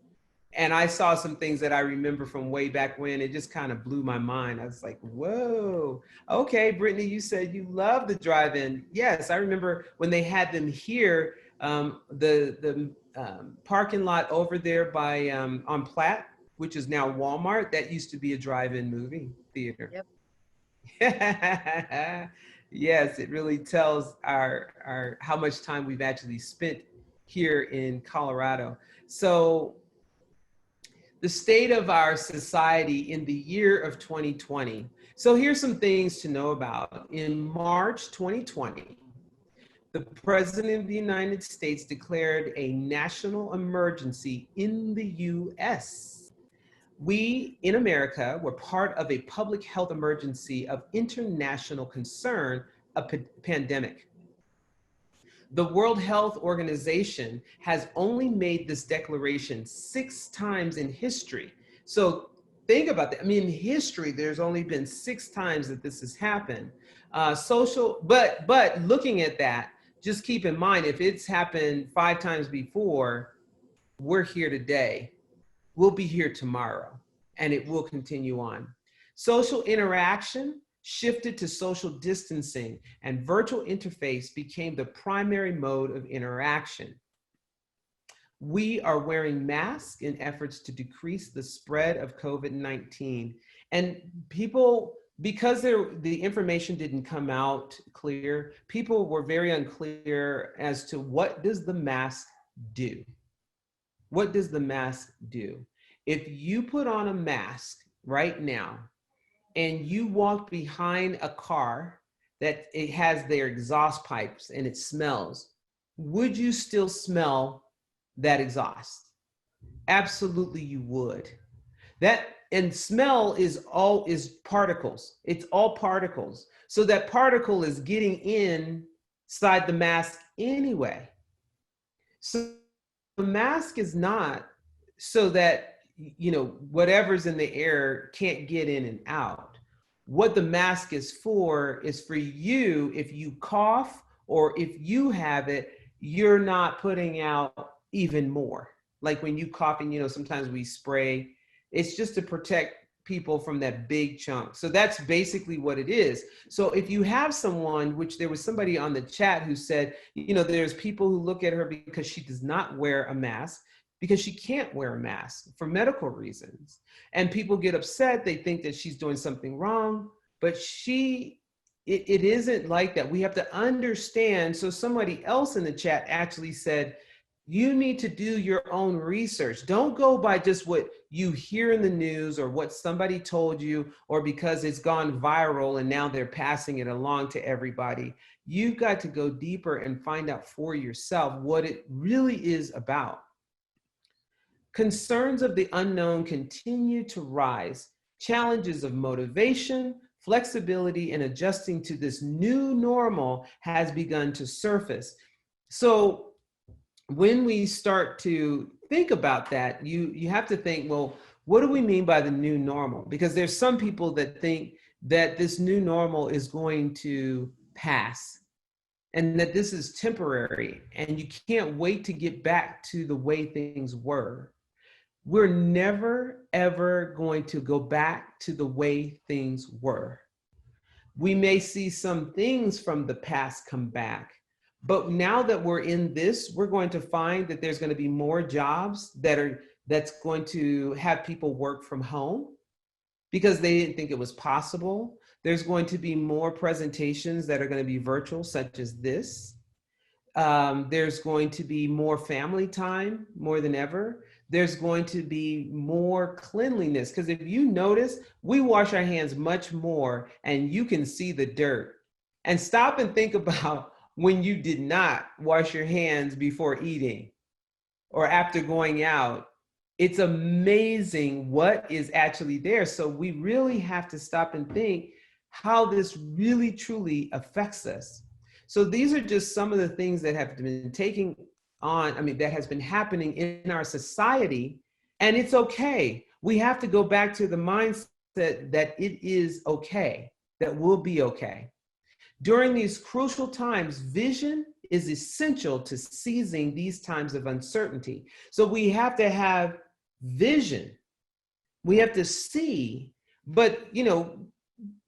And I saw some things that I remember from way back when. It just kind of blew my mind. I was like, whoa. Okay, Brittany, you said you love the drive-in. Yes, I remember when they had them here, the parking lot over there by on Platt, which is now Walmart, that used to be a drive-in movie theater. Yep. Yes, it really tells our how much time we've actually spent here in Colorado. So the state of our society in the year of 2020. So here's some things to know about. In March 2020, the President of the United States declared a national emergency in the US. We in America were part of a public health emergency of international concern, a pandemic. The World Health Organization has only made this declaration 6 times in history. So think about that. I mean, in history, there's only been 6 times that this has happened. But looking at that, just keep in mind, if it's happened 5 times before, we're here today. We'll be here tomorrow, and it will continue on. Social interaction shifted to social distancing, and virtual interface became the primary mode of interaction. We are wearing masks in efforts to decrease the spread of COVID-19. And people, because the information didn't come out clear, people were very unclear as to what does the mask do? What does the mask do? If you put on a mask right now and you walk behind a car that it has their exhaust pipes and it smells, would you still smell that exhaust? Absolutely you would. And smell is particles. It's all particles. So that particle is getting inside the mask anyway. So the mask is not so that, you know, whatever's in the air can't get in and out. What the mask is for you, if you cough or if you have it, you're not putting out even more. Like when you cough, and you know, sometimes we spray, it's just to protect people from that big chunk. So that's basically what it is. So if you have someone, which there was somebody on the chat who said, you know, there's people who look at her because she does not wear a mask, because she can't wear a mask for medical reasons. And people get upset, they think that she's doing something wrong, but it isn't like that. We have to understand. So somebody else in the chat actually said, you need to do your own research. Don't go by just what you hear in the news or what somebody told you, or because it's gone viral and now they're passing it along to everybody. You've got to go deeper and find out for yourself what it really is about. Concerns of the unknown continue to rise. Challenges of motivation, flexibility, and adjusting to this new normal has begun to surface. So when we start to think about that, you have to think, well, what do we mean by the new normal? Because there's some people that think that this new normal is going to pass and that this is temporary and you can't wait to get back to the way things were. We're never, ever going to go back to the way things were. We may see some things from the past come back, but now that we're in this, we're going to find that there's going to be more jobs that's going to have people work from home because they didn't think it was possible. There's going to be more presentations that are going to be virtual, such as this. There's going to be more family time, more than ever. There's going to be more cleanliness, because if you notice, we wash our hands much more and you can see the dirt. And stop and think about when you did not wash your hands before eating or after going out. It's amazing what is actually there. So we really have to stop and think how this really truly affects us. So these are just some of the things that have been taking on, that has been happening in our society, and it's okay. We have to go back to the mindset that it is okay, that we'll be okay. During these crucial times, vision is essential to seizing these times of uncertainty. So we have to have vision. We have to see, but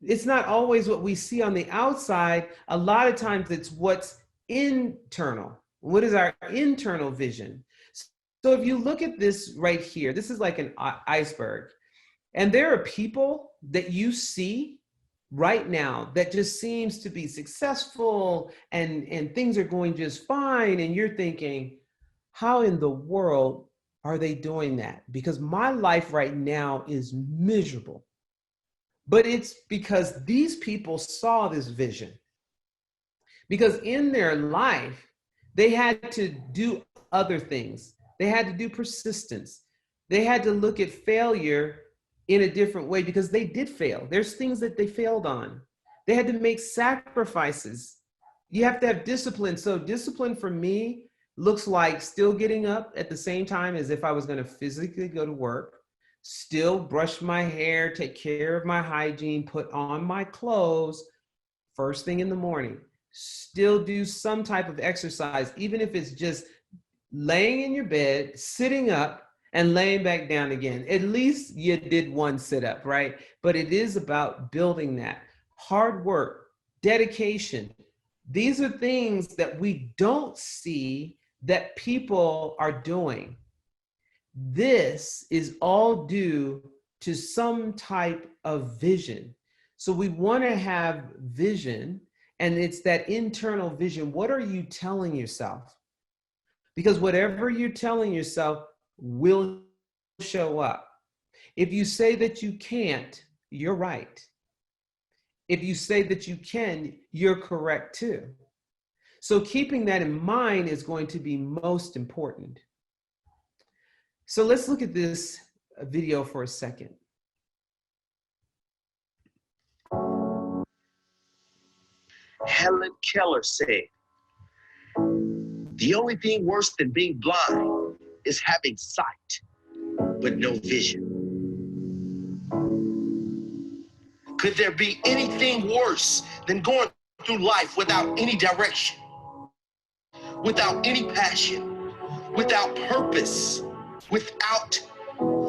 it's not always what we see on the outside. A lot of times it's what's internal. What is our internal vision? So if you look at this right here, this is like an iceberg. And there are people that you see right now that just seems to be successful and things are going just fine. And you're thinking, how in the world are they doing that? Because my life right now is miserable. But it's because these people saw this vision. Because in their life, they had to do other things. They had to do persistence. They had to look at failure in a different way because they did fail. There's things that they failed on. They had to make sacrifices You have to have discipline. So discipline for me looks like still getting up at the same time as if I was going to physically go to work, still brush my hair, take care of my hygiene, put on my clothes first thing in the morning, still do some type of exercise, even if it's just laying in your bed, sitting up, and laying back down again. At least you did one sit up, right? But it is about building that. Hard work, dedication. These are things that we don't see that people are doing. This is all due to some type of vision. So we want to have vision, and it's that internal vision. What are you telling yourself? Because whatever you're telling yourself will show up. If you say that you can't, you're right. If you say that you can, you're correct too. So keeping that in mind is going to be most important. So let's look at this video for a second. Helen Keller said, "The only thing worse than being blind is having sight, but no vision." Could there be anything worse than going through life without any direction, without any passion, without purpose, without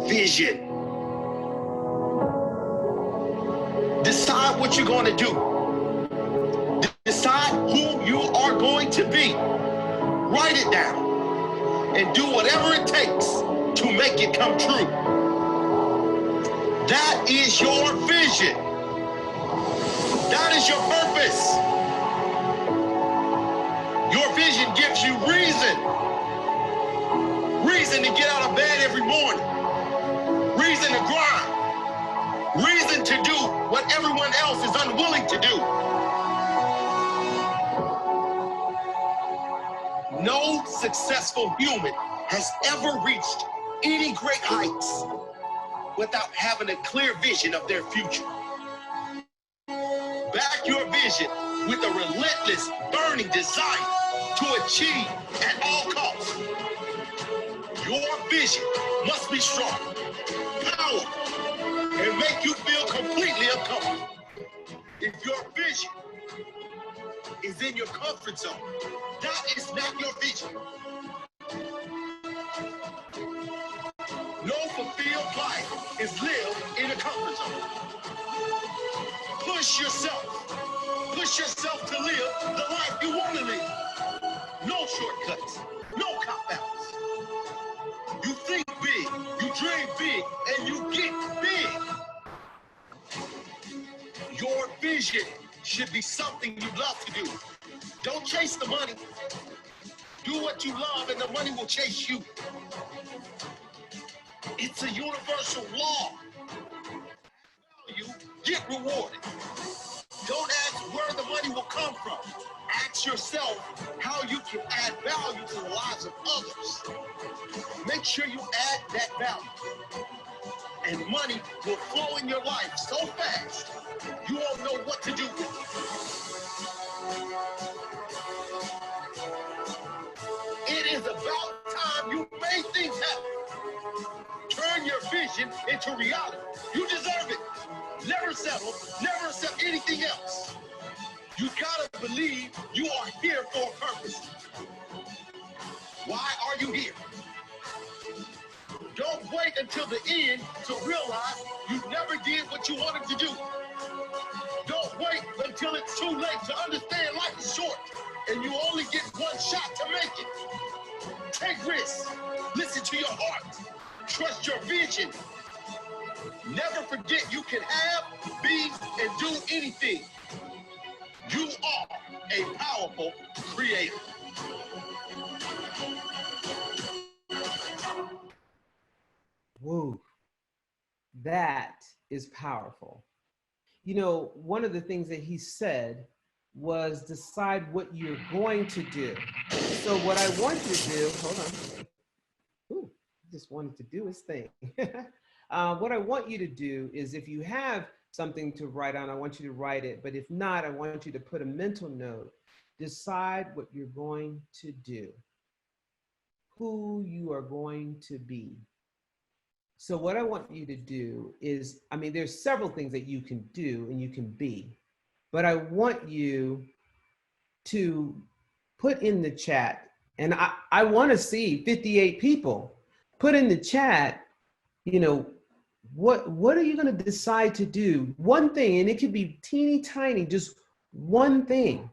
vision? Decide what you're going to do. Decide who you are going to be. Write it down and do whatever it takes to make it come true. That is your vision. That is your purpose. Your vision gives you reason. Reason to get out of bed every morning. Reason to grind. Reason to do what everyone else is unwilling to do. No successful human has ever reached any great heights without having a clear vision of their future. Back your vision with a relentless, burning desire to achieve at all costs. Your vision must be strong, powerful, and make you feel completely uncomfortable. If your vision is in your comfort zone, that is not your vision. No fulfilled life is lived in a comfort zone. Push yourself. Push yourself to live the life you want to live. No shortcuts, no cop-outs. You think big, you dream big, and you get big. Your vision should be something you love to do. Don't chase the money. Do what you love and the money will chase you. It's a universal law. You get rewarded. Don't ask where the money will come from. Ask yourself how you can add value to the lives of others. Make sure you add that value. And money will flow in your life so fast, you won't know what to do with it. It is about time you made things happen. Turn your vision into reality. You deserve it. Never settle, never accept anything else. You gotta believe you are here for a purpose. Why are you here? Don't wait until the end to realize you never did what you wanted to do. Don't wait until it's too late to understand life is short and you only get one shot to make it. Take risks. Listen to your heart. Trust your vision. Never forget you can have, be, and do anything. You are a powerful creator. Whoa, that is powerful. You know, one of the things that he said was decide what you're going to do. So what I want you to do, hold on. Ooh, just wanted to do his thing. What I want you to do is if you have something to write on, I want you to write it. But if not, I want you to put a mental note Decide what you're going to do, who you are going to be. So what I want you to do is, I mean, there's several things that you can do and you can be, but I want you to put in the chat, and I want to see 58 people put in the chat, you know, what are you going to decide to do? One thing, and it could be teeny tiny, just one thing.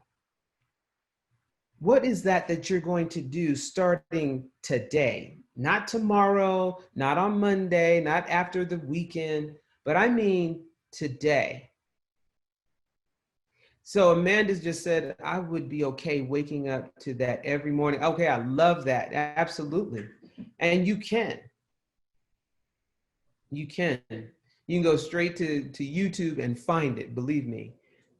What is that you're going to do starting today? Not tomorrow, not on Monday, not after the weekend, but I mean today. So Amanda's just said, I would be okay waking up to that every morning. Okay, I love that, absolutely. And you can. You can. You can go straight to YouTube and find it, believe me.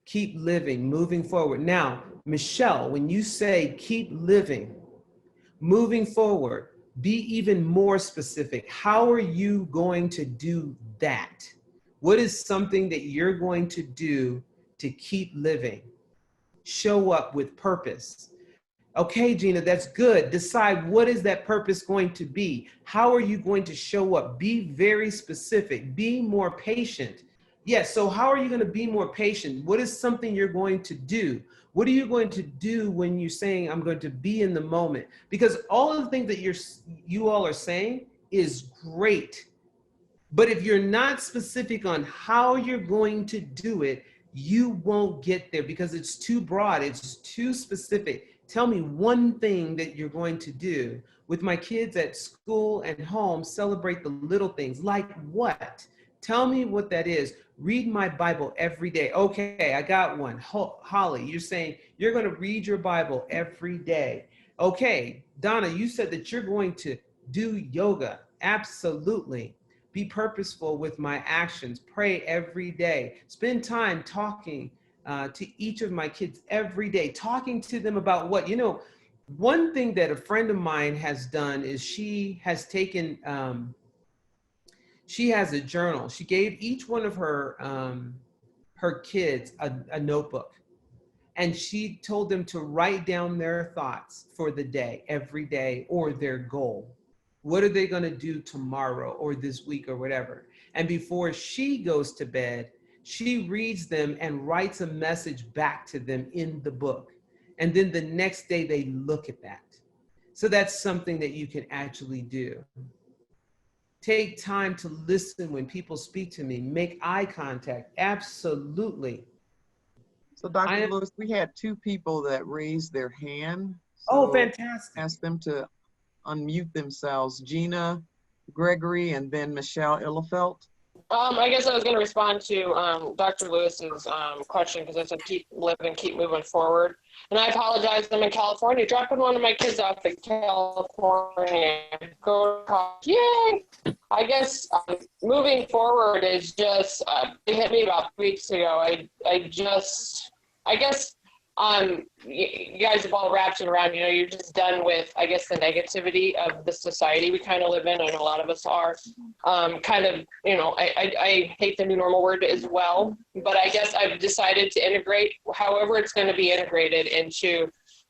Keep living, moving forward. Now, Michelle, when you say keep living, moving forward, be even more specific. How are you going to do that? What is something that you're going to do to keep living? Show up with purpose. Okay, Gina, that's good. Decide what is that purpose going to be? How are you going to show up? Be very specific. Be more patient. Yes, so how are you going to be more patient? What is something you're going to do? What are you going to do when you're saying, I'm going to be in the moment? Because all of the things that you all are saying is great. But if you're not specific on how you're going to do it, you won't get there because it's too broad. It's too specific. Tell me one thing that you're going to do. With my kids at school and home, celebrate the little things. Like what? Tell me what that is. Read my Bible every day. Okay, I got one. Holly, you're saying you're going to read your Bible every day. Okay, Donna, you said that you're going to do yoga. Absolutely. Be purposeful with my actions. Pray every day. Spend time talking to each of my kids every day, talking to them about what, you know, one thing that a friend of mine has done is she has taken, she has a journal. She gave each one of her kids a notebook, and she told them to write down their thoughts for the day, every day, or their goal. What are they going to do tomorrow or this week or whatever? And before she goes to bed, she reads them and writes a message back to them in the book. And then the next day they look at that. So that's something that you can actually do. Take time to listen when people speak to me. Make eye contact. Absolutely. So Dr. Lewis, we had two people that raised their hand. So oh, fantastic. Ask them to unmute themselves. Gina Gregory and then Michelle Illifelt. I guess I was going to respond to Dr. Lewis's question because I said keep living, keep moving forward. And I apologize, I'm in California, dropping one of my kids off in California. Go to college. Yay! I guess moving forward is just, it hit me about 3 weeks ago. I guess you guys have all wrapped it around, you know, you're just done with, I guess, the negativity of the society we kind of live in, and a lot of us are. Kind of, you know, I hate the new normal word as well, but I guess I've decided to integrate however it's going to be integrated into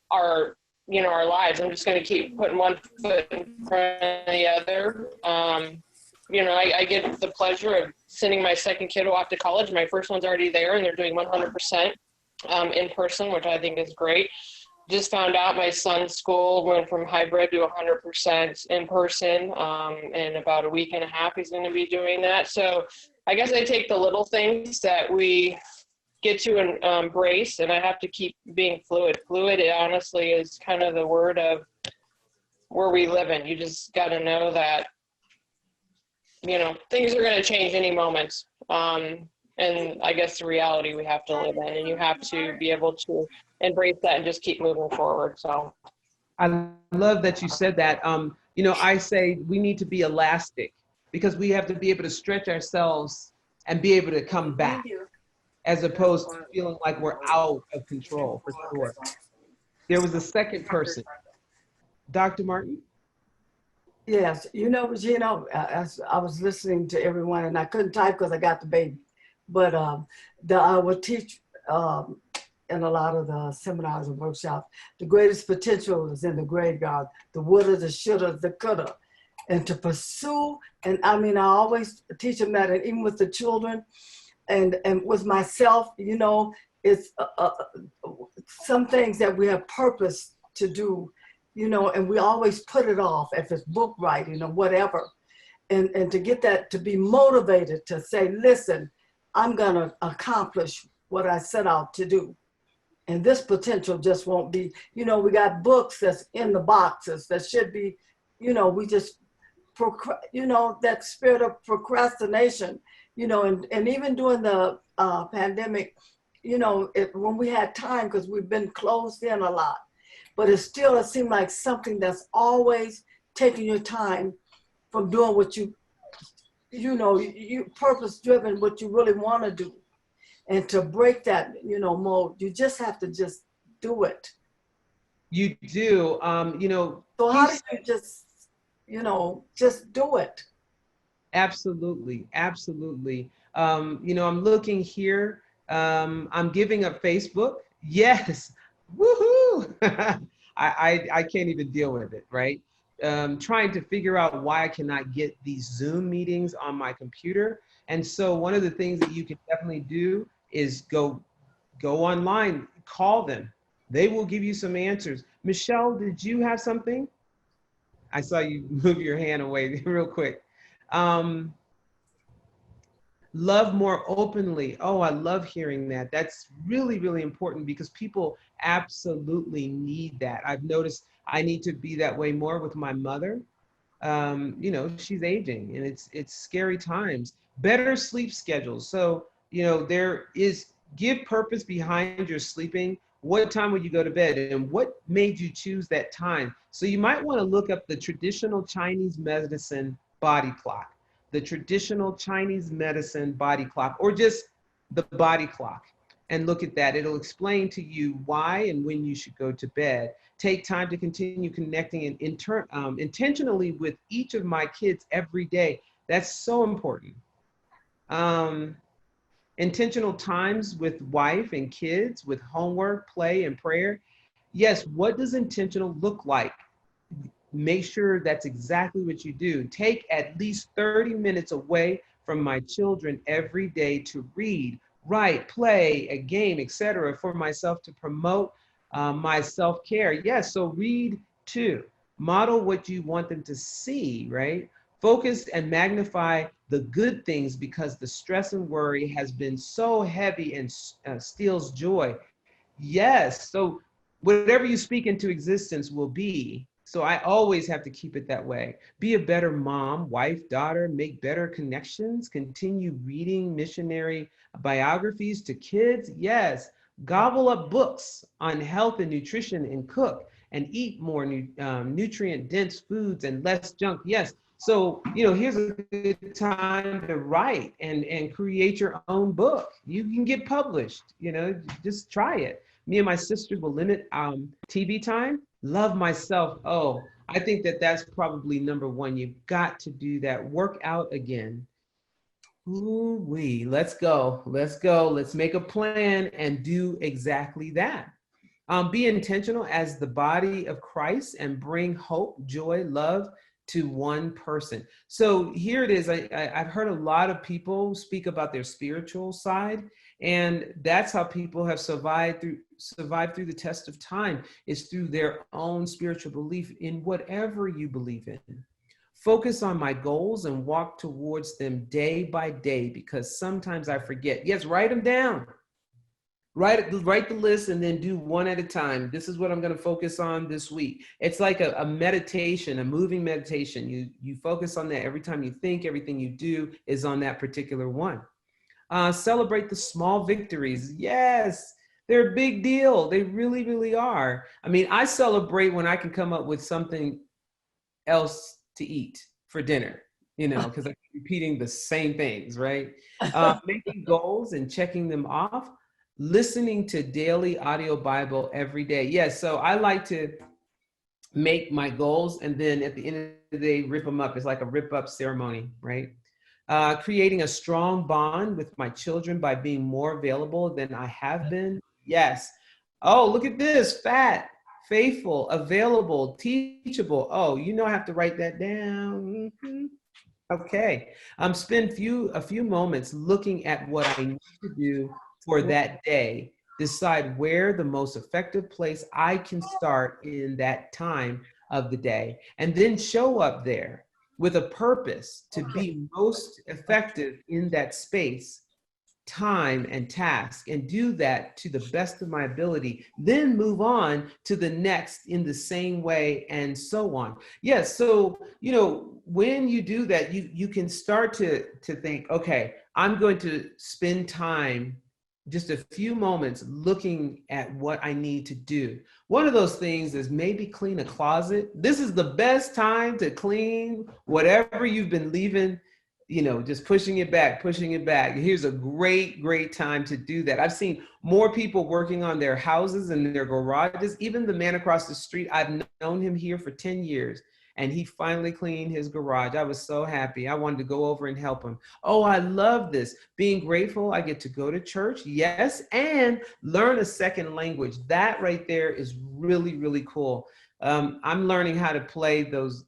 our, you know, our lives. I'm just going to keep putting one foot in front of the other. You know, I get the pleasure of sending my second kid off to college. My first one's already there, and they're doing 100%. In person, which I think is great. Just found out my son's school went from hybrid to 100% in person. In about a week and a half, he's going to be doing that. So I guess I take the little things that we get to embrace, and I have to keep being fluid. Fluid, it honestly is kind of the word of where we live in. You just got to know that, you know, things are going to change any moment. And I guess the reality we have to live in, and you have to be able to embrace that and just keep moving forward. So I love that you said that. You know, I say we need to be elastic because we have to be able to stretch ourselves and be able to come back as opposed to feeling like we're out of control, for sure. There was a second person. Dr. Martin? Yes, you know, Regina, as I was listening to everyone, and I couldn't type because I got the baby. But our in a lot of the seminars and workshops. The greatest potential is in the graveyard. The woulda, the shoulda, the coulda. And to pursue, and I mean, I always teach them that, and even with the children and with myself, you know, it's some things that we have purpose to do, you know, and we always put it off, if it's book writing or whatever. And to get that, to be motivated to say, listen, I'm gonna accomplish what I set out to do. And this potential just won't be, you know, we got books that's in the boxes that should be, you know, we just, you know, that spirit of procrastination, you know, and even during the pandemic, you know, when we had time, because we've been closed in a lot, but it seemed like something that's always taking your time from doing what you know, you purpose driven, what you really want to do. And to break that, you know, mode, you just have to just do it. You do, you know. So how do you just, you know, just do it? Absolutely, absolutely. You know, I'm looking here. I'm giving up Facebook. Yes, woohoo! I can't even deal with it, right? Trying to figure out why I cannot get these Zoom meetings on my computer. And so one of the things that you can definitely do is go online, call them. They will give you some answers. Michelle, did you have something? I saw you move your hand away real quick. Love more openly. Oh, I love hearing that. That's really, really important because people absolutely need that. I've noticed I need to be that way more with my mother. You know, she's aging and it's scary times. Better sleep schedules. So, you know, there is, give purpose behind your sleeping. What time would you go to bed and what made you choose that time? So you might want to look up the traditional Chinese medicine body clock, the traditional Chinese medicine body clock, or just the body clock, and look at that. It'll explain to you why and when you should go to bed. Take time to continue connecting and intentionally with each of my kids every day. That's so important. Intentional times with wife and kids, with homework, play, and prayer. Yes, what does intentional look like? Make sure that's exactly what you do. Take at least 30 minutes away from my children every day to read, write, play, a game, etc., for myself to promote my self-care. Yes, so read too. Model what you want them to see, right? Focus and magnify the good things because the stress and worry has been so heavy and steals joy. Yes, so whatever you speak into existence will be. So I always have to keep it that way. Be a better mom, wife, daughter, make better connections, continue reading missionary biographies to kids. Yes, gobble up books on health and nutrition and cook and eat more nutrient dense foods and less junk. Yes. So, you know, here's a good time to write and create your own book. You can get published, you know, just try it. Me and my sisters will limit TV time. Love myself. Oh, I think that that's probably number one. You've got to do that. Work out again. Ooh-wee. Let's go. Let's go. Let's make a plan and do exactly that. Be intentional as the body of Christ and bring hope, joy, love to one person. So here it is. I've heard a lot of people speak about their spiritual side, and that's how people have survived through the test of time, is through their own spiritual belief in whatever you believe in. Focus on my goals and walk towards them day by day, because sometimes I forget. Yes, write them down. Write the list and then do one at a time. This is what I'm going to focus on this week. It's like a meditation, a moving meditation. You focus on that every time you think. Everything you do is on that particular one. Celebrate the small victories. Yes, they're a big deal. They really, really are. I mean, I celebrate when I can come up with something else to eat for dinner, you know, because I'm repeating the same things, right? Making goals and checking them off. Listening to daily audio Bible every day. Yes, so I like to make my goals and then at the end of the day, rip them up. It's like a rip up ceremony, right? Creating a strong bond with my children by being more available than I have been. Yes. Oh, look at this. Fat, faithful, available, teachable. Oh, you know I have to write that down. Mhm. Okay. Spend a few moments looking at what I need to do for that day. Decide where the most effective place I can start in that time of the day, and then show up there with a purpose to be most effective in that space, time, and task, and do that to the best of my ability, then move on to the next in the same way, and so on. Yes. So, when you do that, you can start to think, okay, I'm going to spend time, just a few moments, looking at what I need to do. One of those things is maybe clean a closet. This is the best time to clean whatever you've been leaving, just pushing it back. Here's a great time to do that. I've seen more people working on their houses and their garages. Even the man across the street, I've known him here for 10 years, and he finally cleaned his garage. I was so happy. I wanted to go over and help him. Oh, I love this. Being grateful, I get to go to church, yes, and learn a second language. That right there is really, really cool. I'm learning how to play those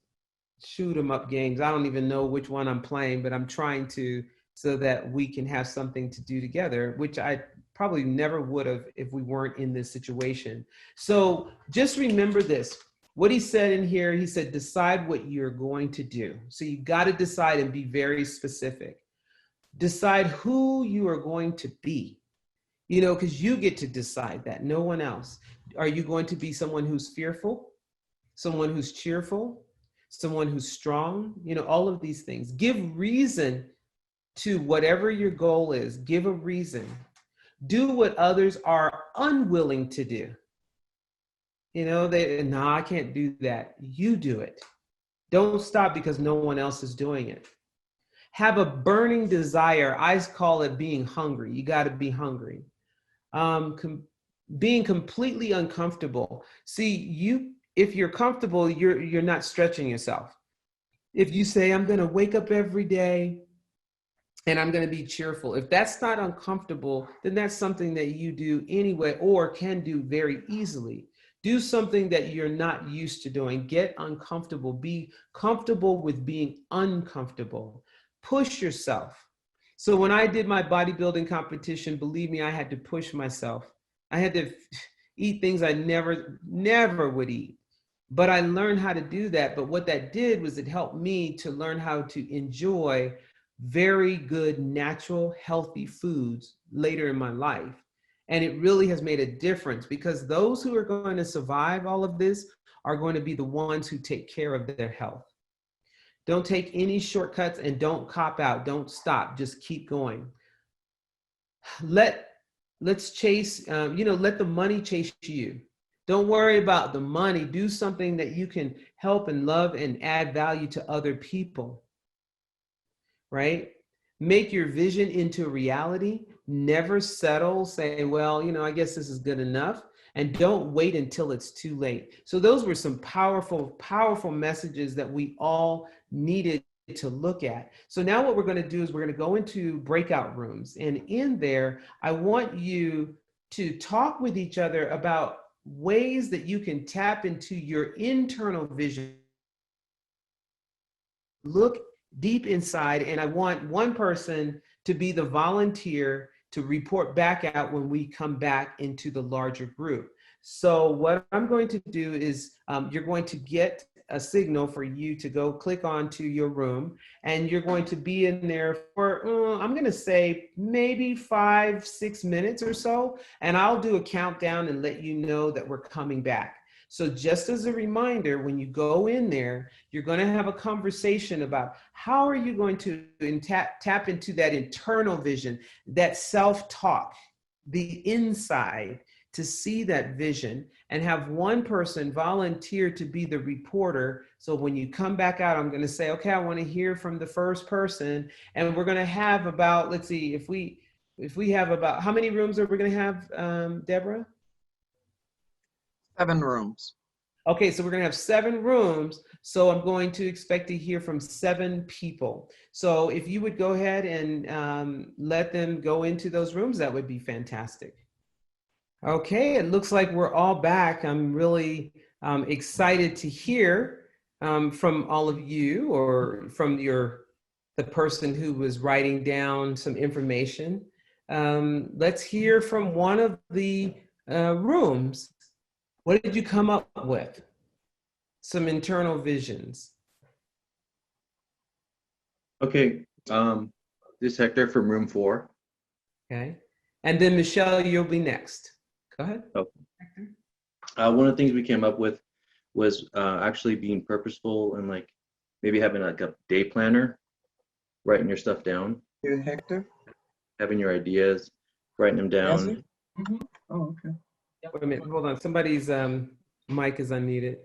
shoot 'em up games. I don't even know which one I'm playing, but I'm trying to, so that we can have something to do together, which I probably never would have if we weren't in this situation. So just remember this. What he said in here, he said, decide what you're going to do. So you got to decide and be very specific. Decide who you are going to be, because you get to decide that, no one else. Are you going to be someone who's fearful, someone who's cheerful, someone who's strong? All of these things. Give reason to whatever your goal is. Give a reason. Do what others are unwilling to do. No, I can't do that. You do it. Don't stop because no one else is doing it. Have a burning desire. I call it being hungry. You got to be hungry. Being completely uncomfortable. See, if you're comfortable, you're not stretching yourself. If you say, I'm going to wake up every day and I'm going to be cheerful, if that's not uncomfortable, then that's something that you do anyway, or can do very easily. Do something that you're not used to doing. Get uncomfortable. Be comfortable with being uncomfortable. Push yourself. So when I did my bodybuilding competition, believe me, I had to push myself. I had to eat things I never would eat. But I learned how to do that. But what that did was it helped me to learn how to enjoy very good, natural, healthy foods later in my life. And it really has made a difference, because those who are going to survive all of this are going to be the ones who take care of their health. Don't take any shortcuts and don't cop out. Don't stop. Just keep going. Let's chase, let the money chase you. Don't worry about the money. Do something that you can help and love and add value to other people, right? Make your vision into reality. Never settle. Say, well, I guess this is good enough. And don't wait until it's too late. So those were some powerful, powerful messages that we all needed to look at. So now what we're going to do is we're going to go into breakout rooms. And in there, I want you to talk with each other about ways that you can tap into your internal vision. Look deep inside, and I want one person to be the volunteer to report back out when we come back into the larger group. So what I'm going to do is you're going to get a signal for you to go click onto your room, and you're going to be in there for, I'm going to say maybe 5-6 minutes or so, and I'll do a countdown and let you know that we're coming back. So just as a reminder, when you go in there, you're going to have a conversation about how are you going to tap into that internal vision, that self-talk, the inside, to see that vision, and have one person volunteer to be the reporter. So when you come back out, I'm going to say, okay, I want to hear from the first person. And we're going to have about, let's see, if we have about, how many rooms are we going to have, Deborah? 7 rooms. Okay, so we're going to have 7 rooms. So I'm going to expect to hear from 7 people. So if you would go ahead and let them go into those rooms, that would be fantastic. Okay, it looks like we're all back. I'm really excited to hear from all of you, or from the person who was writing down some information. Let's hear from one of the rooms. What did you come up with? Some internal visions. Okay, this is Hector from room 4. Okay, and then Michelle, you'll be next. Go ahead. Okay. One of the things we came up with was actually being purposeful and like maybe having like a day planner, writing your stuff down. You, Hector? Having your ideas, writing them down. Mm-hmm. Oh, okay. Wait a minute, hold on. Somebody's mic is unmuted.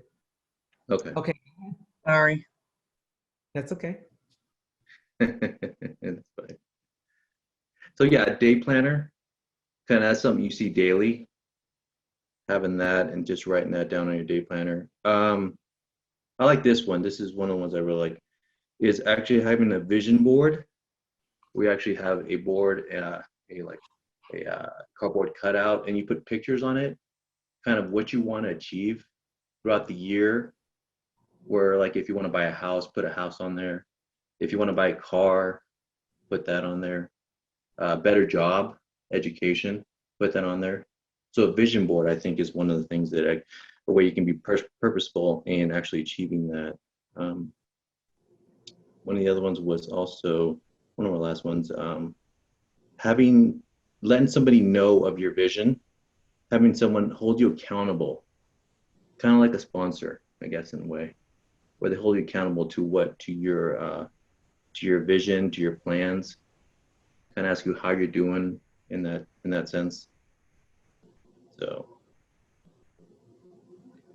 Okay. Okay. Sorry. That's okay. That's fine. So yeah, a day planner, kind of that's something you see daily. Having that and just writing that down on your day planner. I like this one. This is one of the ones I really like. Is actually having a vision board. We actually have a board, a cardboard cutout, and you put pictures on it, kind of what you want to achieve throughout the year. Where like if you want to buy a house, put a house on there. If you want to buy a car, put that on there. Better job, education, put that on there. So a vision board, I think, is one of the things that a way you can be purposeful in actually achieving that. One of the other ones was also one of our last ones, letting somebody know of your vision, having someone hold you accountable, kind of like a sponsor, I guess, in a way, where they hold you accountable to your vision, to your plans, kind of ask you how you're doing in that sense. So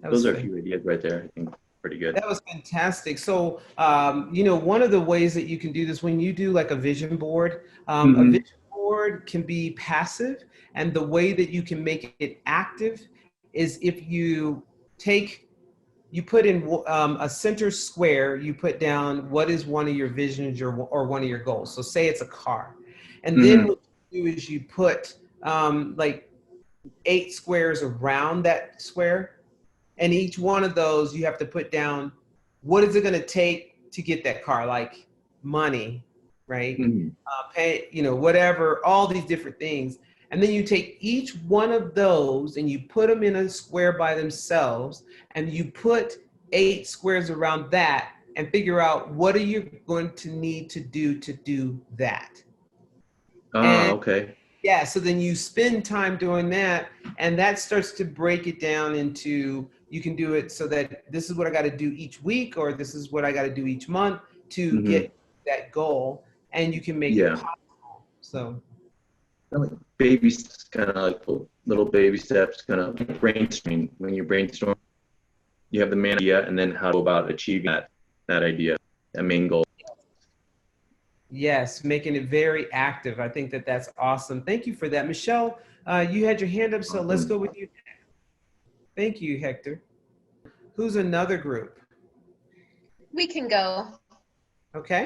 those are a few ideas right there. I think pretty good. That was fantastic. So, one of the ways that you can do this when you do like a vision board, a vision board can be passive, and the way that you can make it active is if you put in a center square, you put down what is one of your visions or one of your goals. So say it's a car. And then what you do is you put like 8 squares around that square. And each one of those, you have to put down, what is it going to take to get that car? Like money, right? Pay, whatever, all these different things. And then you take each one of those and you put them in a square by themselves, and you put 8 squares around that and figure out what are you going to need to do that. Okay. Yeah, so then you spend time doing that, and that starts to break it down into, you can do it so that this is what I got to do each week, or this is what I got to do each month to get that goal, and you can make it possible. So babies, kind of like little baby steps, kind of brainstorming. When you brainstorm, you have the main idea, and then how to go about achieving that idea, that main goal. Yes, making it very active. I think that's awesome. Thank you for that. Michelle, you had your hand up, so let's go with you. Thank you, Hector. Who's another group? We can go. Okay.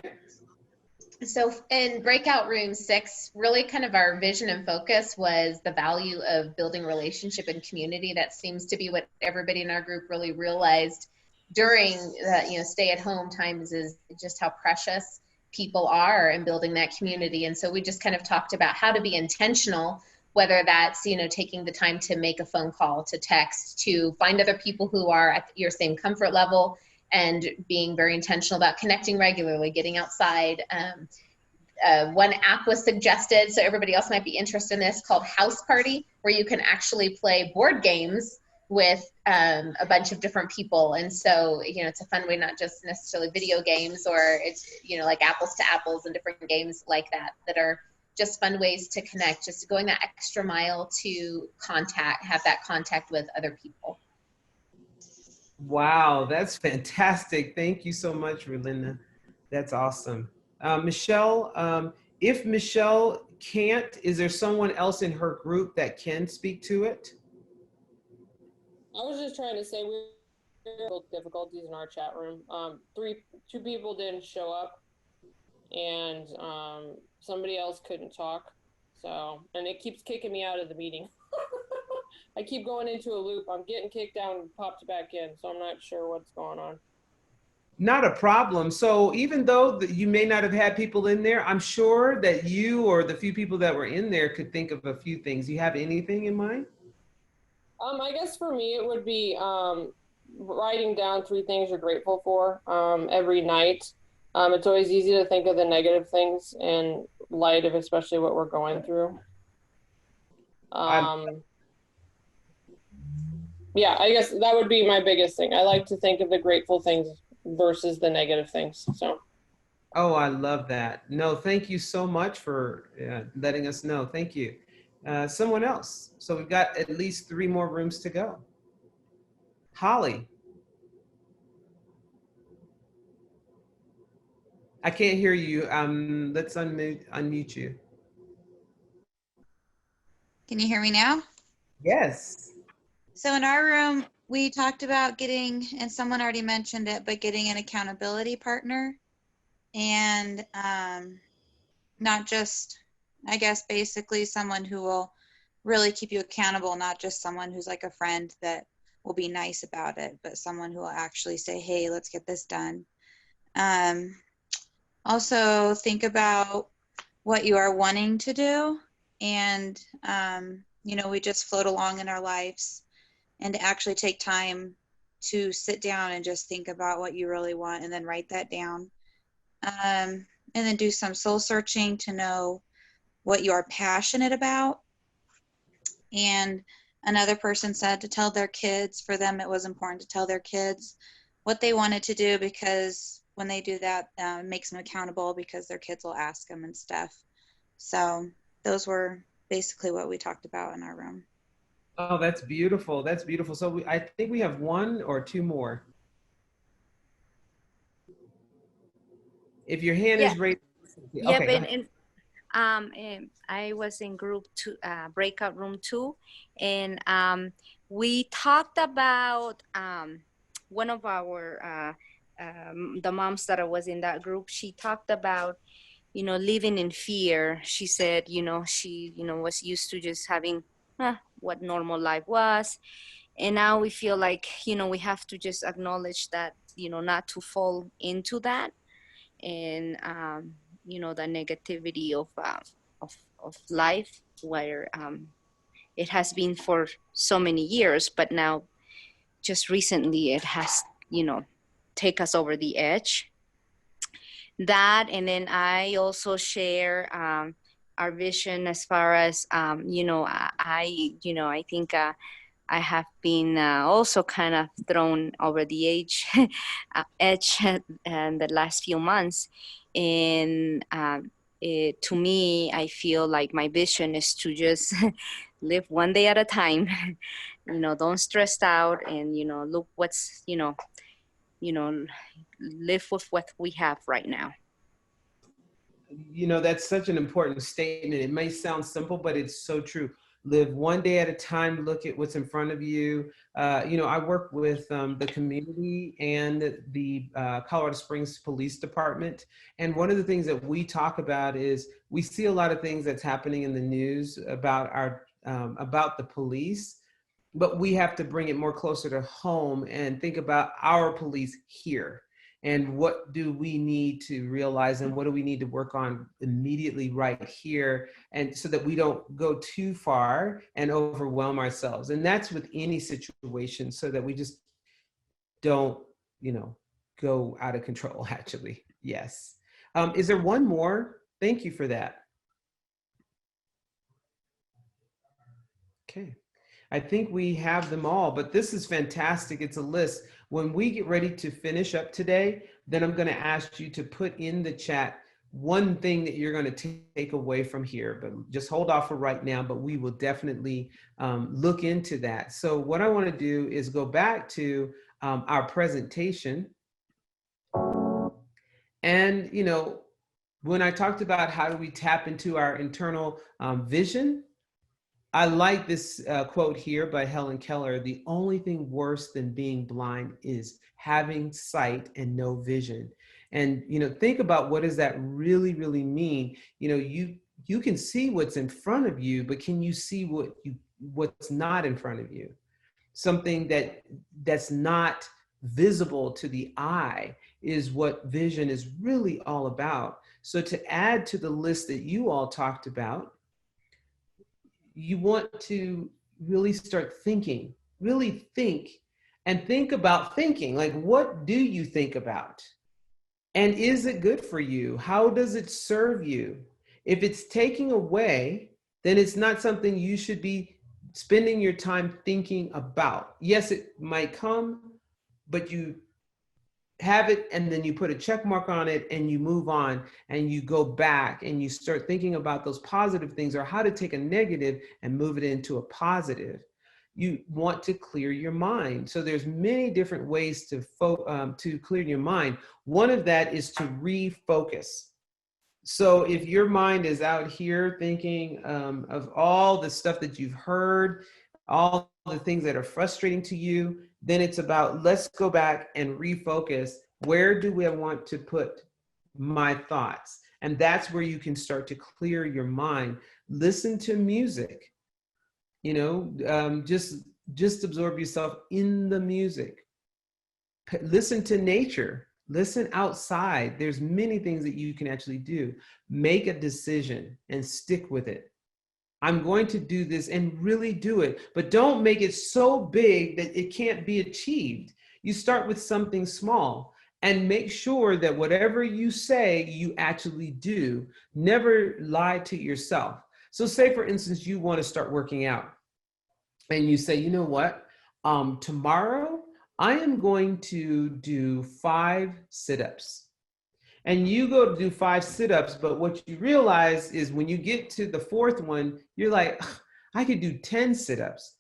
So in Breakout Room 6, really kind of our vision and focus was the value of building relationship and community. That seems to be what everybody in our group really realized during the stay-at-home times, is just how precious people are in building that community. And so we just kind of talked about how to be intentional, whether that's taking the time to make a phone call, to text, to find other people who are at your same comfort level, and being very intentional about connecting regularly, getting outside. One app was suggested, so everybody else might be interested in this, called House Party, where you can actually play board games with a bunch of different people. And so, it's a fun way, not just necessarily video games, or it's, like apples to apples and different games like that are just fun ways to connect, just going that extra mile to have that contact with other people. Wow, that's fantastic. Thank you so much, Relinda. That's awesome. Michelle, if Michelle can't, is there someone else in her group that can speak to it? I was just trying to say we had difficulties in our chat room. 2 people didn't show up, and somebody else couldn't talk. So, and it keeps kicking me out of the meeting. I keep going into a loop. I'm getting kicked out and popped back in, so I'm not sure what's going on. Not a problem. So even though you may not have had people in there, I'm sure that you or the few people that were in there could think of a few things. You have anything in mind? I guess for me it would be writing down 3 things you're grateful for every night. It's always easy to think of the negative things in light of especially what we're going through. Yeah, I guess that would be my biggest thing. I like to think of the grateful things versus the negative things. So. Oh, I love that. No, thank you so much for letting us know. Thank you. Someone else. So we've got at least 3 more rooms to go. Holly. I can't hear you. Let's unmute you. Can you hear me now? Yes. So in our room, we talked about getting, and someone already mentioned it, but getting an accountability partner, and not just, I guess, basically someone who will really keep you accountable, not just someone who's like a friend that will be nice about it, but someone who will actually say, hey, let's get this done. Also think about what you are wanting to do, and you know, we just float along in our lives, and to actually take time to sit down and just think about what you really want and then write that down. And then do some soul searching to know what you are passionate about. And another person said to tell their kids, for them it was important to tell their kids what they wanted to do, because when they do that, it makes them accountable, because their kids will ask them and stuff. So those were basically what we talked about in our room. Oh, that's beautiful. That's beautiful. So I think we have 1 or 2 more. If your hand is raised. Yeah, Okay, I was in group 2, breakout room 2, and we talked about one of our the moms that was in that group. She talked about, you know, living in fear. She said, you know, she, you know, was used to just having what normal life was, and now we feel like, you know, we have to just acknowledge that, you know, not to fall into that, and you know, the negativity of life, where it has been for so many years, but now just recently it has, you know, take us over the edge. That, and then I also share our vision as far as you know, you know, I think I have been also kind of thrown over the edge in the last few months. And to me, I feel like my vision is to just live one day at a time. You know, don't stress out, and, you know, look what's, you know, live with what we have right now. you know, that's such an important statement. It may sound simple, but it's so true. Live one day at a time. Look at what's in front of you. You know, I work with the community and the Colorado Springs Police Department. And one of the things that we talk about is we see a lot of things that's happening in the news about about the police, but we have to bring it more closer to home and think about our police here. And what do we need to realize, and what do we need to work on immediately right here, and so that we don't go too far and overwhelm ourselves. And that's with any situation, so that we just don't, you know, go out of control, actually. Yes. Is there 1 more? Thank you for that. Okay. I think we have them all, but this is fantastic. It's a list. When we get ready to finish up today, then I'm going to ask you to put in the chat 1 thing that you're going to take away from here, but just hold off for right now, but we will definitely look into that. So what I want to do is go back to our presentation. And, you know, when I talked about how do we tap into our internal vision, I like this quote here by Helen Keller: the only thing worse than being blind is having sight and no vision. And, you know, think about, what does that really, really mean? You know, you can see what's in front of you, but can you see what what's not in front of you, something that's not visible to the eye is what vision is really all about. So to add to the list that you all talked about, you want to really start thinking, really think, and think about thinking. Like, what do you think about? And is it good for you? How does it serve you? If it's taking away, then it's not something you should be spending your time thinking about. Yes, it might come, but you have it and then you put a check mark on it and you move on and you go back and you start thinking about those positive things, or how to take a negative and move it into a positive. You want to clear your mind. So there's many different ways to clear your mind. One of that is to refocus. So if your mind is out here thinking of all the stuff that you've heard, all the things that are frustrating to you, then it's about, let's go back and refocus. Where do I want to put my thoughts? And that's where you can start to clear your mind. Listen to music, you know, just absorb yourself in the music. Listen to nature. Listen outside. There's many things that you can actually do. Make a decision and stick with it. I'm going to do this, and really do it. But don't make it so big that it can't be achieved. You start with something small and make sure that whatever you say, you actually do. Never lie to yourself. So say, for instance, you want to start working out and you say, you know what, tomorrow I am going to do 5 sit-ups. And you go to do 5 sit-ups, but what you realize is when you get to the 4th one, you're like, I could do 10 sit-ups.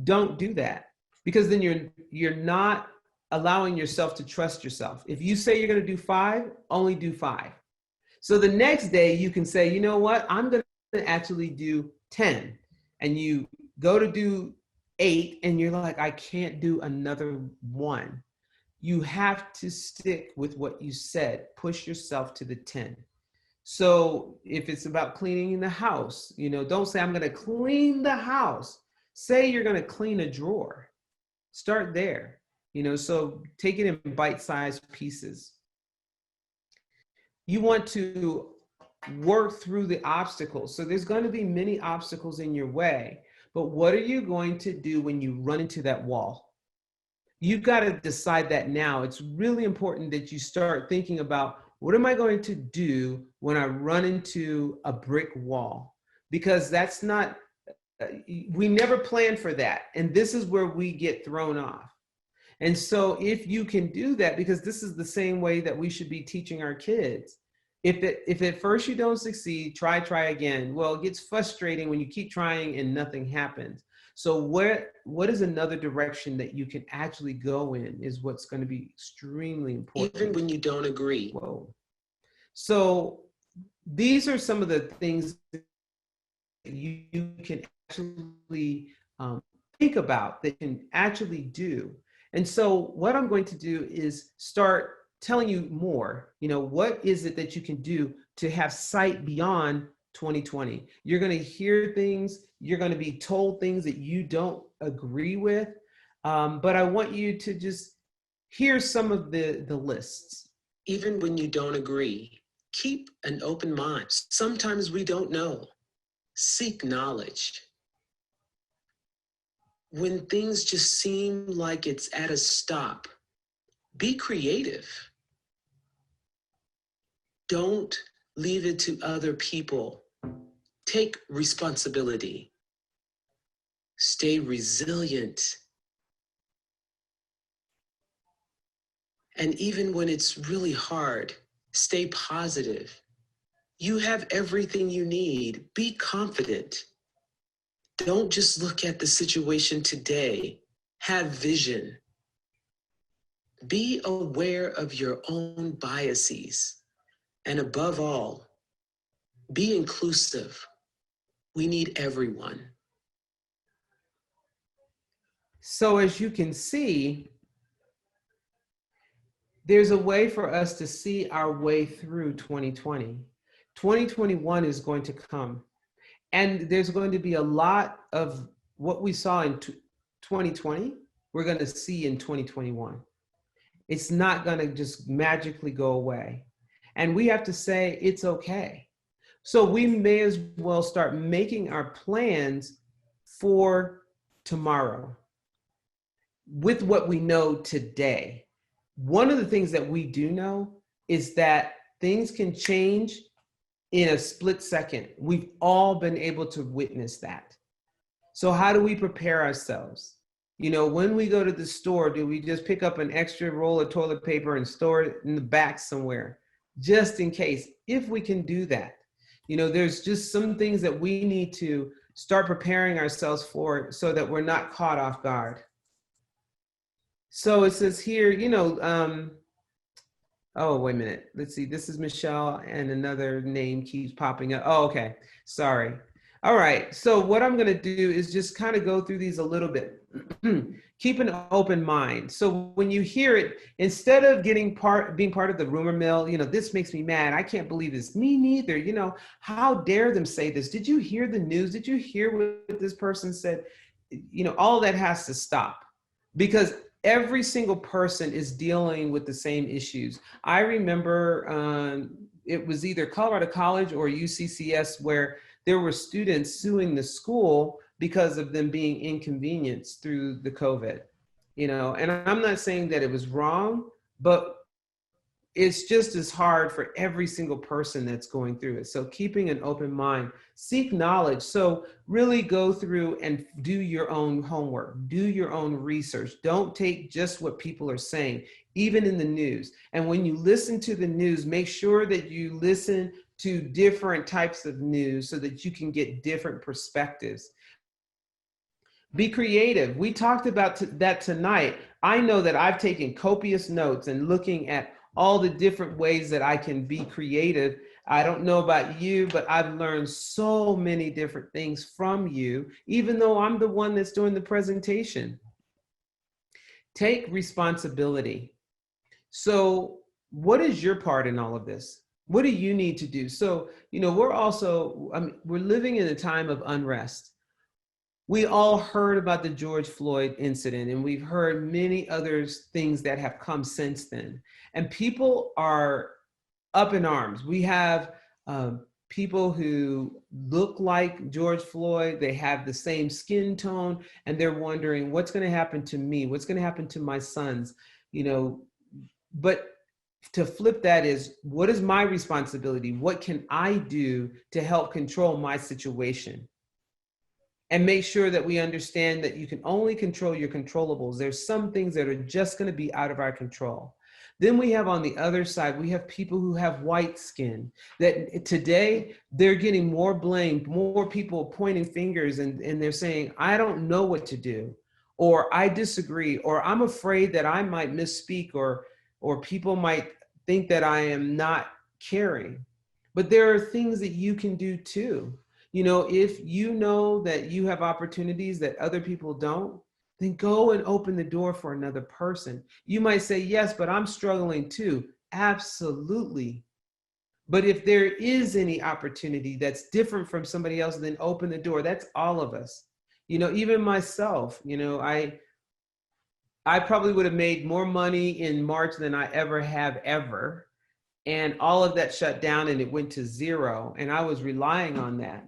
Don't do that, because then you're not allowing yourself to trust yourself. If you say you're going to do 5, only do 5. So the next day you can say, you know what, I'm going to actually do 10. And you go to do 8 and you're like, I can't do another 1. You have to stick with what you said. Push yourself to the 10. So if it's about cleaning the house, you know, don't say I'm going to clean the house. Say you're going to clean a drawer. Start there. You know, so take it in bite-sized pieces. You want to work through the obstacles. So there's going to be many obstacles in your way, but what are you going to do when you run into that wall? You've got to decide that now. It's really important that you start thinking about, what am I going to do when I run into a brick wall? Because that's not, we never plan for that. And this is where we get thrown off. And so if you can do that, because this is the same way that we should be teaching our kids. If at first you don't succeed, try again. Well, it gets frustrating when you keep trying and nothing happens. So what is another direction that you can actually go in is what's going to be extremely important. Even when you don't agree. Whoa. So these are some of the things that you can actually think about, that you can actually do. And so what I'm going to do is start telling you more, you know, what is it that you can do to have sight beyond 2020? You're going to hear things, you're going to be told things that you don't agree with, but I want you to just hear some of the lists. Even when you don't agree, keep an open mind. Sometimes we don't know. Seek knowledge. When things just seem like it's at a stop, be creative. Don't leave it to other people. Take responsibility. Stay resilient. And even when it's really hard, stay positive. You have everything you need. Be confident. Don't just look at the situation today. Have vision. Be aware of your own biases. And above all, be inclusive. We need everyone. So as you can see, there's a way for us to see our way through 2020. 2021 is going to come. And there's going to be a lot of what we saw in 2020, we're going to see in 2021. It's not going to just magically go away. And we have to say it's okay. So we may as well start making our plans for tomorrow with what we know today. One of the things that we do know is that things can change in a split second. We've all been able to witness that. So how do we prepare ourselves? You know, when we go to the store, do we just pick up an extra roll of toilet paper and store it in the back somewhere, just in case, if we can do that? You know, there's just some things that we need to start preparing ourselves for so that we're not caught off guard. So it says here, you know, oh, wait a minute. Let's see. This is Michelle and another name keeps popping up. Oh, okay. Sorry. All right. So what I'm going to do is just kind of go through these a little bit. Keep an open mind. So when you hear it, instead of being part of the rumor mill, you know, this makes me mad. I can't believe this. Me neither. You know, how dare them say this? Did you hear the news? Did you hear what this person said? You know, all that has to stop, because every single person is dealing with the same issues. I remember it was either Colorado College or UCCS where there were students suing the school because of them being inconvenienced through the COVID, you know, and I'm not saying that it was wrong, but it's just as hard for every single person that's going through it. So keeping an open mind, seek knowledge. So really go through and do your own homework, do your own research. Don't take just what people are saying, even in the news. And when you listen to the news, make sure that you listen to different types of news so that you can get different perspectives. Be creative. We talked about that tonight. I know that I've taken copious notes and looking at all the different ways that I can be creative. I don't know about you, but I've learned so many different things from you, even though I'm the one that's doing the presentation. Take responsibility. So what is your part in all of this? What do you need to do? So, you know, we're living in a time of unrest. We all heard about the George Floyd incident, and we've heard many other things that have come since then. And people are up in arms. We have people who look like George Floyd, they have the same skin tone, and they're wondering, what's going to happen to me? What's going to happen to my sons? You know, but to flip that is, what is my responsibility? What can I do to help control my situation? And make sure that we understand that you can only control your controllables. There's some things that are just going to be out of our control. Then we have on the other side, we have people who have white skin, that today they're getting more blame, more people pointing fingers, and they're saying, I don't know what to do, or I disagree, or I'm afraid that I might misspeak, or people might think that I am not caring. But there are things that you can do too. You know, if you know that you have opportunities that other people don't, then go and open the door for another person. You might say, yes, but I'm struggling too. Absolutely. But if there is any opportunity that's different from somebody else, then open the door. That's all of us. You know, even myself, you know, I probably would have made more money in March than I ever have ever. And all of that shut down and it went to zero. And I was relying on that.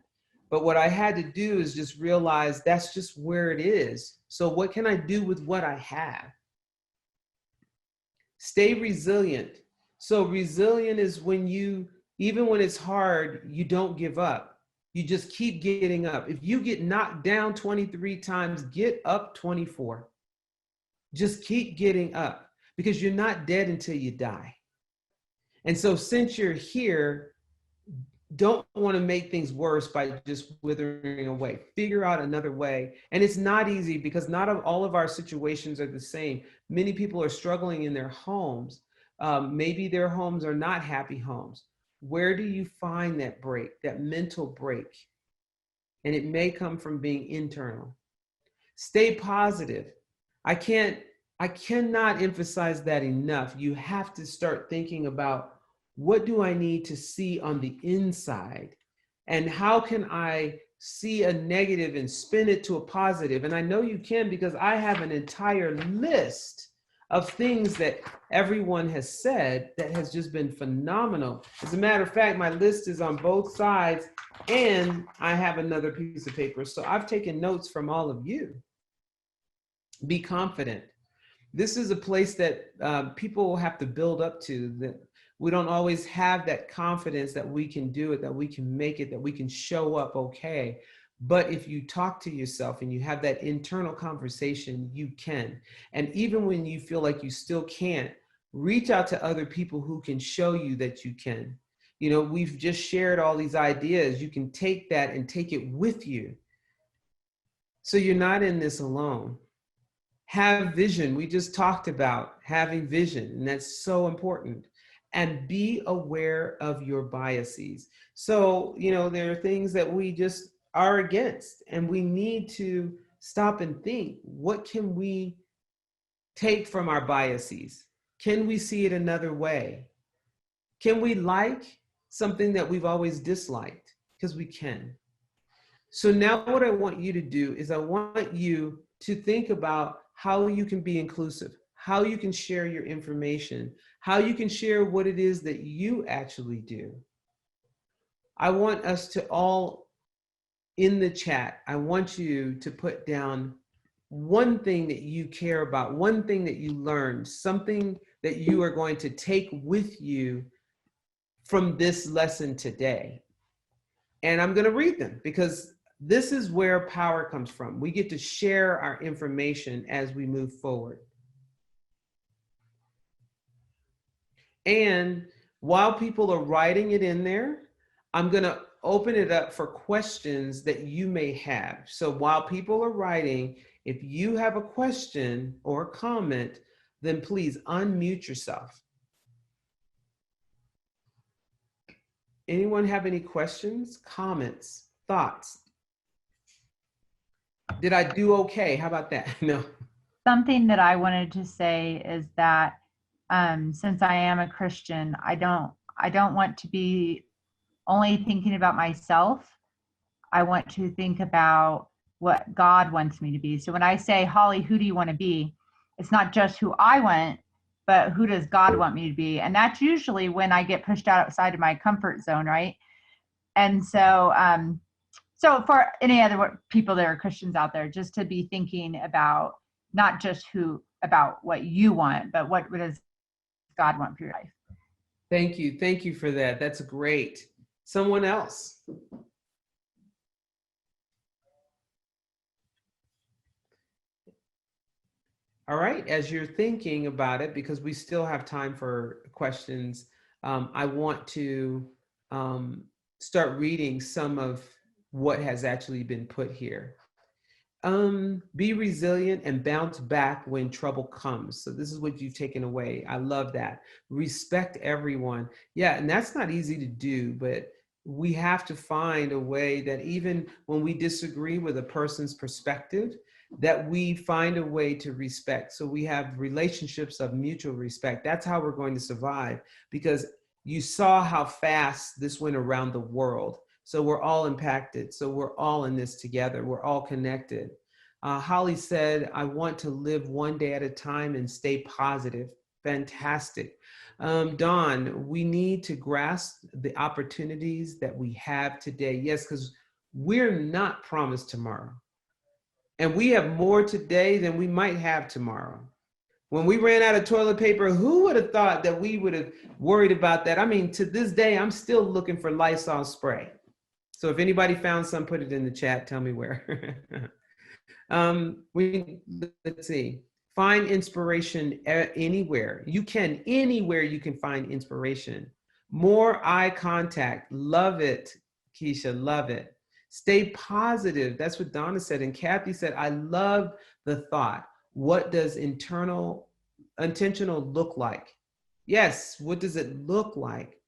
But what I had to do is just realize that's just where it is. So what can I do with what I have? Stay resilient. So resilient is when you, even when it's hard, you don't give up. You just keep getting up. If you get knocked down 23 times, get up 24. Just keep getting up, because you're not dead until you die. And so since you're here, don't want to make things worse by just withering away. Figure out another way. And it's not easy, because not all of our situations are the same. Many people are struggling in their homes. Maybe their homes are not happy homes. Where do you find that break, that mental break? And it may come from being internal. Stay positive. I cannot emphasize that enough. You have to start thinking about, what do I need to see on the inside? And how can I see a negative and spin it to a positive. And I know you can, because I have an entire list of things that everyone has said that has just been phenomenal. As a matter of fact, my list is on both sides, and I have another piece of paper. So I've taken notes from all of you. Be confident. This is a place that people have to build up to, that we don't always have that confidence that we can do it, that we can make it, that we can show up okay. But if you talk to yourself and you have that internal conversation, you can. And even when you feel like you still can't, reach out to other people who can show you that you can. You know, we've just shared all these ideas. You can take that and take it with you. So you're not in this alone. Have vision. We just talked about having vision, and that's so important. And be aware of your biases. So, you know, there are things that we just are against, and we need to stop and think, what can we take from our biases? Can we see it another way? Can we like something that we've always disliked? Because we can. So now what I want you to do is I want you to think about how you can be inclusive, how you can share your information, how you can share what it is that you actually do. I want us to all, in the chat, I want you to put down one thing that you care about, one thing that you learned, something that you are going to take with you from this lesson today. And I'm going to read them, because this is where power comes from. We get to share our information as we move forward. And while people are writing it in there, I'm going to open it up for questions that you may have. So while people are writing, if you have a question or a comment, then please unmute yourself. Anyone have any questions, comments, thoughts? Did I do okay? How about that? No. Something that I wanted to say is that since I am a Christian, I don't want to be only thinking about myself. I want to think about what God wants me to be. So when I say, Holly, who do you want to be? It's not just who I want, but who does God want me to be? And that's usually when I get pushed outside of my comfort zone, right? And so, so for any other people that are Christians out there, just to be thinking about not just about what you want, but what does God want for your life? Thank you. Thank you for that. That's great. Someone else? All right, as you're thinking about it, because we still have time for questions, I want to start reading some of what has actually been put here. Be resilient and bounce back when trouble comes. So this is what you've taken away. I love that. Respect everyone. Yeah, and that's not easy to do, but we have to find a way that even when we disagree with a person's perspective, that we find a way to respect. So we have relationships of mutual respect. That's how we're going to survive, because you saw how fast this went around the world. So we're all impacted. So we're all in this together. We're all connected. Holly said, I want to live one day at a time and stay positive. Fantastic. Dawn, we need to grasp the opportunities that we have today. Yes, because we're not promised tomorrow. And we have more today than we might have tomorrow. When we ran out of toilet paper, who would have thought that we would have worried about that? I mean, to this day, I'm still looking for Lysol spray. So if anybody found some, put it in the chat. Tell me where. Let's see. Find inspiration anywhere. Anywhere you can find inspiration. More eye contact. Love it, Keisha, love it. Stay positive. That's what Donna said. And Kathy said, I love the thought. What does intentional look like? Yes, what does it look like?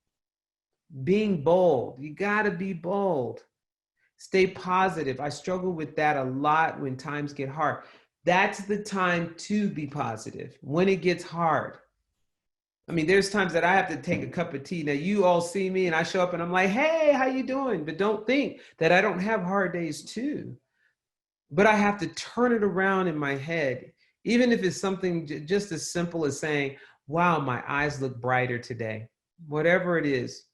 Being bold. You gotta be bold. Stay positive. I struggle with that a lot when times get hard. That's the time to be positive, when it gets hard. I mean, there's times that I have to take a cup of tea. Now you all see me and I show up and I'm like, hey, how you doing? But don't think that I don't have hard days too. But I have to turn it around in my head, even if it's something just as simple as saying, wow, my eyes look brighter today, whatever it is.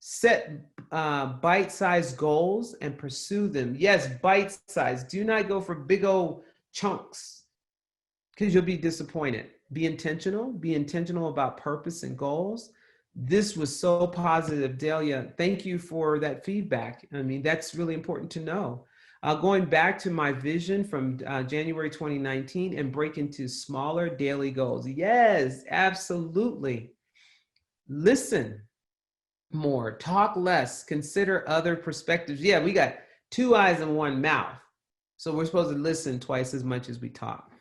Set bite-sized goals and pursue them. Yes, bite-sized. Do not go for big old chunks because you'll be disappointed. Be intentional about purpose and goals. This was so positive, Delia. Thank you for that feedback. I mean, that's really important to know. Going back to my vision from January 2019 and break into smaller daily goals. Yes, absolutely. Listen more, talk less, consider other perspectives. Yeah, we got 2 eyes and 1 mouth. So we're supposed to listen twice as much as we talk.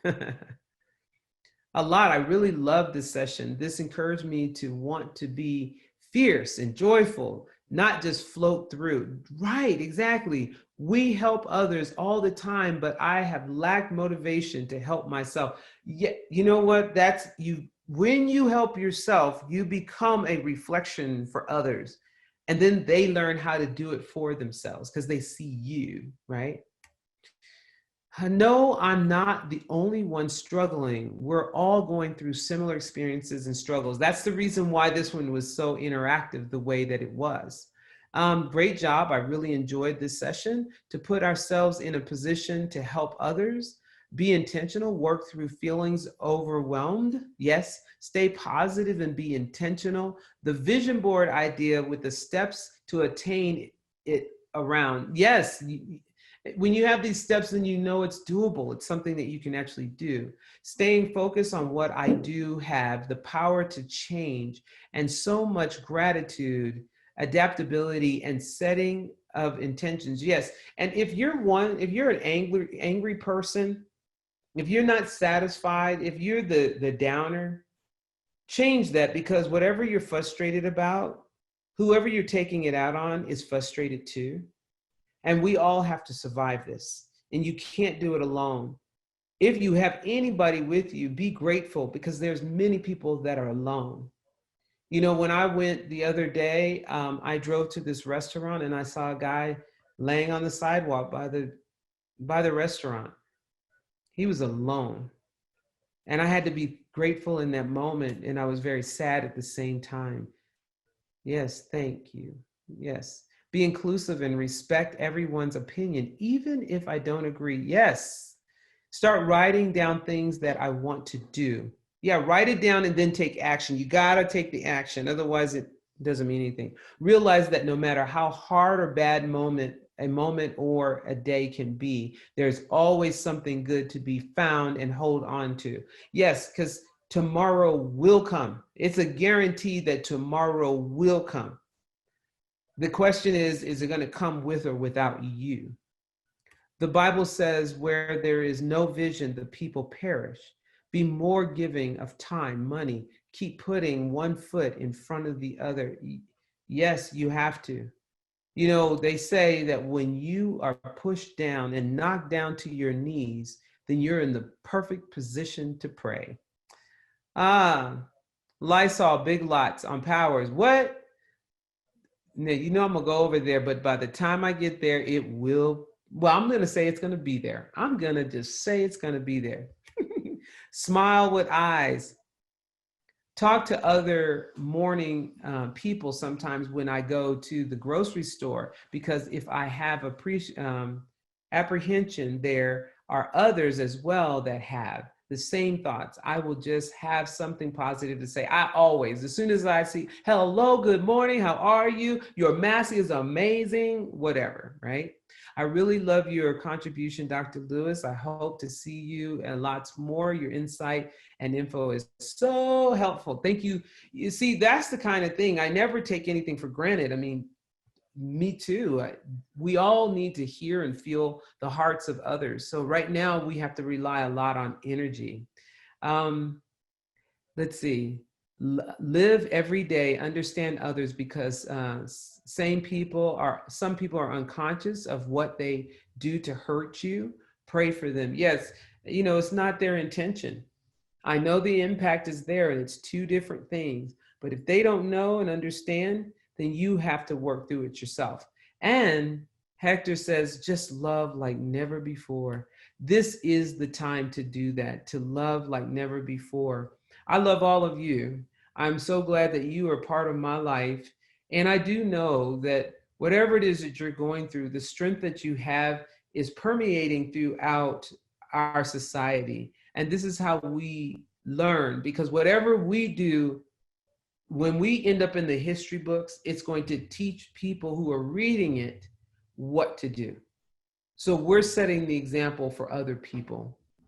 A lot. I really love this session. This encouraged me to want to be fierce and joyful, not just float through. Right, exactly. We help others all the time, but I have lacked motivation to help myself. Yeah, you know what? That's you. When you help yourself, you become a reflection for others. And then they learn how to do it for themselves because they see you, right? No, I'm not the only one struggling. We're all going through similar experiences and struggles. That's the reason why this one was so interactive the way that it was. Great job. I really enjoyed this session. To put ourselves in a position to help others, be intentional, work through feelings overwhelmed. Yes, stay positive and be intentional. The vision board idea with the steps to attain it around. Yes, when you have these steps, then you know it's doable. It's something that you can actually do. Staying focused on what I do have, the power to change, and so much gratitude, adaptability, and setting of intentions. Yes, and if you're an angry person, if you're not satisfied, if you're the downer, change that, because whatever you're frustrated about, whoever you're taking it out on is frustrated too. And we all have to survive this, and you can't do it alone. If you have anybody with you, be grateful, because there's many people that are alone. You know, when I went the other day, I drove to this restaurant and I saw a guy laying on the sidewalk by the restaurant. He was alone. And I had to be grateful in that moment, and I was very sad at the same time. Yes, thank you. Yes. Be inclusive and respect everyone's opinion, even if I don't agree. Yes. Start writing down things that I want to do. Yeah, write it down and then take action. You got to take the action. Otherwise, it doesn't mean anything. Realize that no matter how hard or bad a moment or a day can be, there's always something good to be found and hold on to. Yes, because tomorrow will come. It's a guarantee that tomorrow will come. The question is it going to come with or without you? The Bible says, where there is no vision, the people perish. Be more giving of time, money. Keep putting one foot in front of the other. Yes, you have to. You know, they say that when you are pushed down and knocked down to your knees, then you're in the perfect position to pray. Lysol, Big Lots on Powers. What? Now, you know I'm going to go over there, but by the time I get there, it will, well, I'm going to say it's going to be there. I'm going to just say it's going to be there. Smile with eyes. Talk to other morning people sometimes when I go to the grocery store, because if I have apprehension, there are others as well that have the same thoughts. I will just have something positive to say. I always, as soon as I see, hello, good morning, how are you? Your mask is amazing, whatever, right? I really love your contribution, Dr. Lewis. I hope to see you and lots more. Your insight and info is so helpful. Thank you. You see, that's the kind of thing. I never take anything for granted. I mean, me too. We all need to hear and feel the hearts of others. So right now we have to rely a lot on energy. Let's see. Live every day, understand others, because some people are unconscious of what they do to hurt you. Pray for them. Yes, you know, it's not their intention. I know the impact is there and it's two different things, but if they don't know and understand, then you have to work through it yourself. And Hector says, just love like never before. This is the time to do that, to love like never before. I love all of you. I'm so glad that you are part of my life. And I do know that whatever it is that you're going through, the strength that you have is permeating throughout our society. And this is how we learn, because whatever we do, when we end up in the history books, it's going to teach people who are reading it what to do. So we're setting the example for other people.